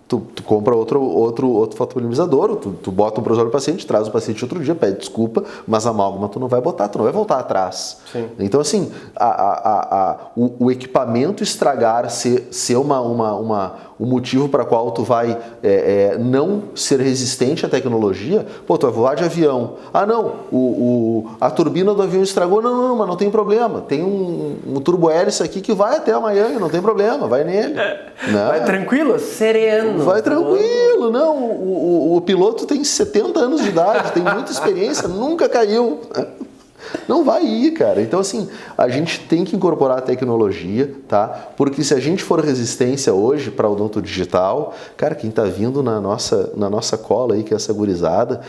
Tu compra outro fotopolimizador, tu bota um provisório no paciente, traz o paciente outro dia, pede desculpa, mas a amálgama tu não vai botar, tu não vai voltar atrás. Sim. Então, assim, o equipamento estragar, ser um motivo para qual tu vai não ser resistente à tecnologia, pô, tu vai voar de avião. Ah, não, a turbina do avião estragou. Não, mas não tem problema. Tem um turbo-hélice aqui que vai até Miami, não tem problema, vai nele. Né? Vai tranquilo, sereno. Vai tranquilo, não. O piloto tem 70 anos de idade, tem muita experiência, nunca caiu. Não vai ir, cara. Então, assim, a gente tem que incorporar a tecnologia, tá? Porque se a gente for resistência hoje para o odonto digital, cara, quem tá vindo na nossa cola aí, que é essa gurizada,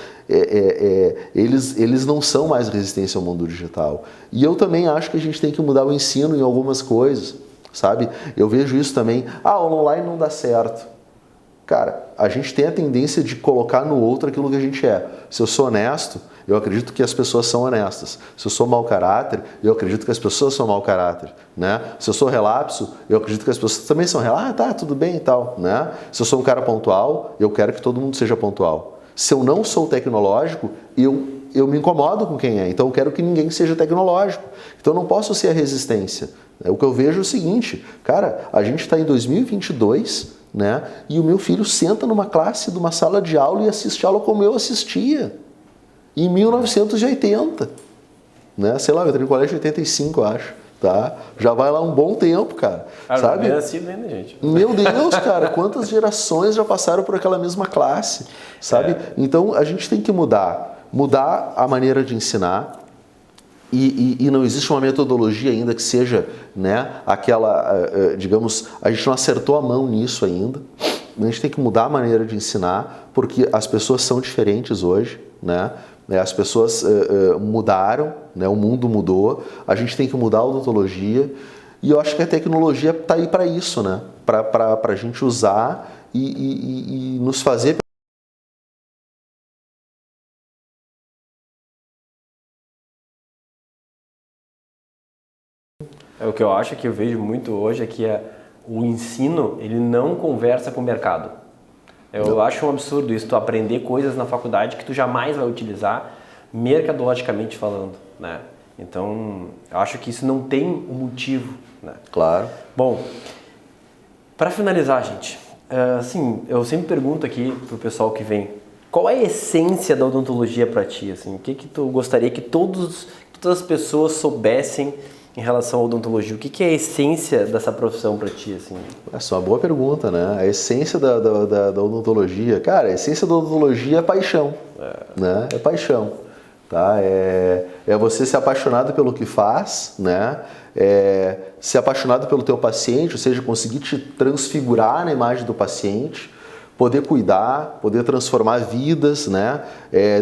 eles não são mais resistência ao mundo digital. E eu também acho que a gente tem que mudar o ensino em algumas coisas, sabe? Eu vejo isso também. Ah, o online não dá certo. Cara, a gente tem a tendência de colocar no outro aquilo que a gente é. Se eu sou honesto, eu acredito que as pessoas são honestas. Se eu sou mau caráter, eu acredito que as pessoas são mau caráter, né? Se eu sou relapso, eu acredito que as pessoas também são relapso. Ah, tá, tudo bem e tal, né? Se eu sou um cara pontual, eu quero que todo mundo seja pontual. Se eu não sou tecnológico, eu me incomodo com quem é. Então eu quero que ninguém seja tecnológico. Então eu não posso ser a resistência. O que eu vejo é o seguinte, cara, a gente está em 2022, né? E o meu filho senta numa classe de uma sala de aula e assiste aula como eu assistia em 1980, né? Sei lá, eu entrei no colégio em 85, eu acho, tá? Já vai lá um bom tempo, cara, sabe? Não é assim ainda, gente. Meu Deus, cara, quantas gerações já passaram por aquela mesma classe, sabe? Então a gente tem que mudar a maneira de ensinar. E não existe uma metodologia ainda que seja, né, aquela, digamos, a gente não acertou a mão nisso ainda. A gente tem que mudar a maneira de ensinar, porque as pessoas são diferentes hoje, né? As pessoas mudaram, né? O mundo mudou, a gente tem que mudar a odontologia. E eu acho que a tecnologia está aí para isso, né? Para a gente usar e nos fazer... O que eu acho que eu vejo muito hoje é que o ensino, ele não conversa com o mercado. Eu acho um absurdo isso, tu aprender coisas na faculdade que tu jamais vai utilizar mercadologicamente falando, né? Então, eu acho que isso não tem um motivo, né? Claro. Bom, para finalizar, gente, assim, eu sempre pergunto aqui pro pessoal que vem, qual é a essência da odontologia para ti, assim? O que tu gostaria que todas as pessoas soubessem em relação à odontologia? O que é a essência dessa profissão para ti, assim? Essa é uma boa pergunta, né? A essência da odontologia, cara, a essência da odontologia é paixão, né? É paixão, tá? É você ser apaixonado pelo que faz, né? Ser apaixonado pelo teu paciente, ou seja, conseguir te transfigurar na imagem do paciente, poder cuidar, poder transformar vidas, né?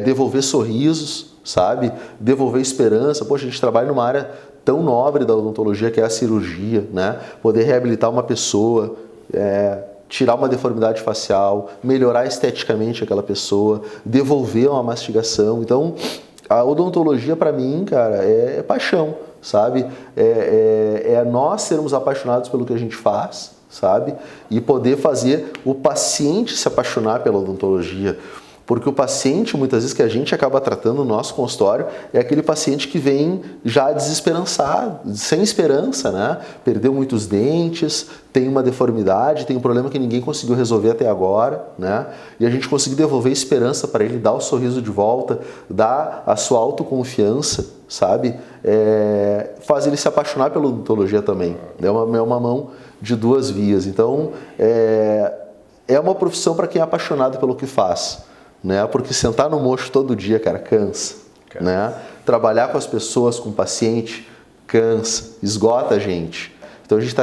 Devolver sorrisos, sabe? Devolver esperança. Poxa, a gente trabalha numa área tão nobre da odontologia que é a cirurgia, né? Poder reabilitar uma pessoa, tirar uma deformidade facial, melhorar esteticamente aquela pessoa, devolver uma mastigação. Então, a odontologia para mim, cara, é paixão, sabe? É nós sermos apaixonados pelo que a gente faz, sabe? E poder fazer o paciente se apaixonar pela odontologia. Porque o paciente, muitas vezes, que a gente acaba tratando no nosso consultório, é aquele paciente que vem já desesperançado, sem esperança, né? Perdeu muitos dentes, tem uma deformidade, tem um problema que ninguém conseguiu resolver até agora, né? E a gente conseguir devolver esperança para ele, dar o sorriso de volta, dar a sua autoconfiança, sabe? Faz ele se apaixonar pela odontologia também. É uma mão de duas vias. Então, é uma profissão para quem é apaixonado pelo que faz. Né? Porque sentar no mocho todo dia, cara, cansa. Né? Trabalhar com as pessoas, com o paciente, cansa, esgota a gente. Então a gente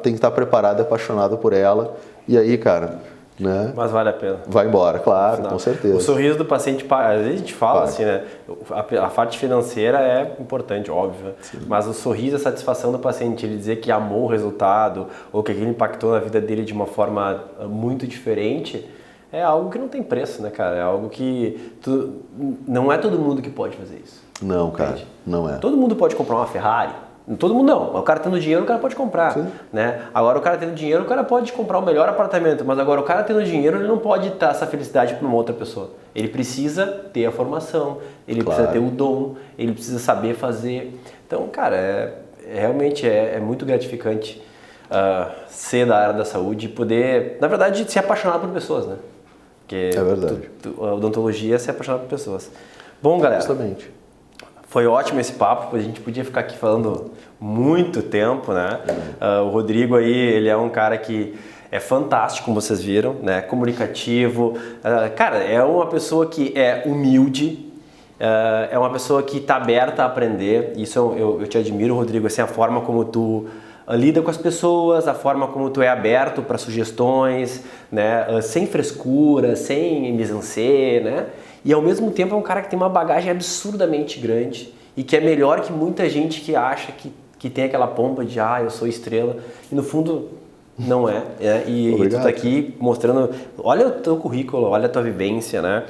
tem que estar preparado e apaixonado por ela. E aí, cara, né? Mas vale a pena. Vai embora, claro, com certeza. O sorriso do paciente, às vezes a gente fala assim, né? A parte financeira é importante, óbvio. Sim. Mas o sorriso, a satisfação do paciente, ele dizer que amou o resultado ou que aquilo impactou na vida dele de uma forma muito diferente, é algo que não tem preço, né, cara? É algo que não é todo mundo que pode fazer isso. Não, cara, não é. Todo mundo pode comprar uma Ferrari, Todo mundo não. O cara tendo dinheiro, o cara pode comprar, né? Agora o cara tendo dinheiro, o cara pode comprar o melhor apartamento, mas agora o cara tendo dinheiro, ele não pode dar essa felicidade para uma outra pessoa. Ele precisa ter a formação, ele precisa ter o dom, ele precisa saber fazer. Então, cara, realmente é muito gratificante ser da área da saúde e poder, na verdade, ser apaixonado por pessoas, né? Porque é verdade. A odontologia é ser apaixonado por pessoas. Bom, galera. Justamente. Foi ótimo esse papo, a gente podia ficar aqui falando muito tempo, né? O Rodrigo aí, ele é um cara que é fantástico, como vocês viram, né? Comunicativo, cara, é uma pessoa que é humilde, é uma pessoa que está aberta a aprender. Isso eu te admiro, Rodrigo, assim, a forma como tu lida com as pessoas, a forma como tu é aberto para sugestões, né? Sem frescura, sem mise-en-scène, né? E ao mesmo tempo é um cara que tem uma bagagem absurdamente grande e que é melhor que muita gente que acha que tem aquela pompa de eu sou estrela, e no fundo não é, né? E tu tá aqui mostrando, olha o teu currículo, olha a tua vivência, né?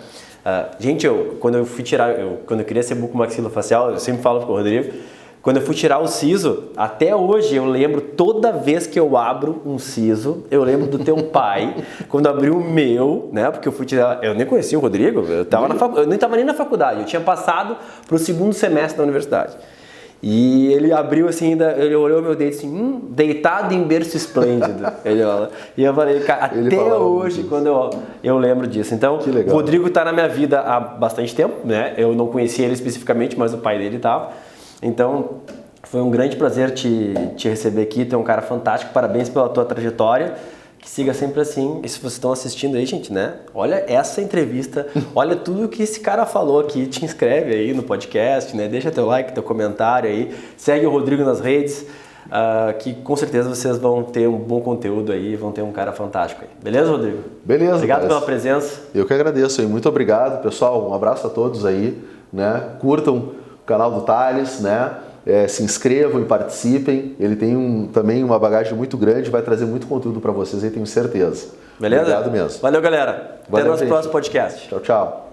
Gente, quando eu queria ser bucomaxilofacial, eu sempre falo pro Rodrigo, quando eu fui tirar o siso, até hoje eu lembro, toda vez que eu abro um siso, eu lembro do teu pai, quando abriu o meu, né? Porque eu fui tirar, eu nem conhecia o Rodrigo, eu nem estava nem na faculdade, eu tinha passado para o segundo semestre da universidade. E ele abriu assim, ele olhou meu dedo assim, deitado em berço esplêndido. E eu falei, cara, até hoje, quando eu lembro disso. Então, o Rodrigo está na minha vida há bastante tempo, né? Eu não conhecia ele especificamente, mas o pai dele estava. Então, foi um grande prazer te receber aqui, tu é um cara fantástico, parabéns pela tua trajetória, que siga sempre assim. E se vocês estão assistindo aí, gente, né, olha essa entrevista, olha tudo que esse cara falou aqui, te inscreve aí no podcast, né, deixa teu like, teu comentário aí, segue o Rodrigo nas redes, que com certeza vocês vão ter um bom conteúdo aí, vão ter um cara fantástico aí. Beleza, Rodrigo? Beleza. Obrigado pela presença. Eu que agradeço aí, muito obrigado, pessoal, um abraço a todos aí, né, curtam canal do Thales, né? Se inscrevam e participem. Ele tem também uma bagagem muito grande, vai trazer muito conteúdo para vocês aí, tenho certeza. Beleza? Obrigado mesmo. Valeu, galera. Até o nosso próximo podcast. Tchau, tchau.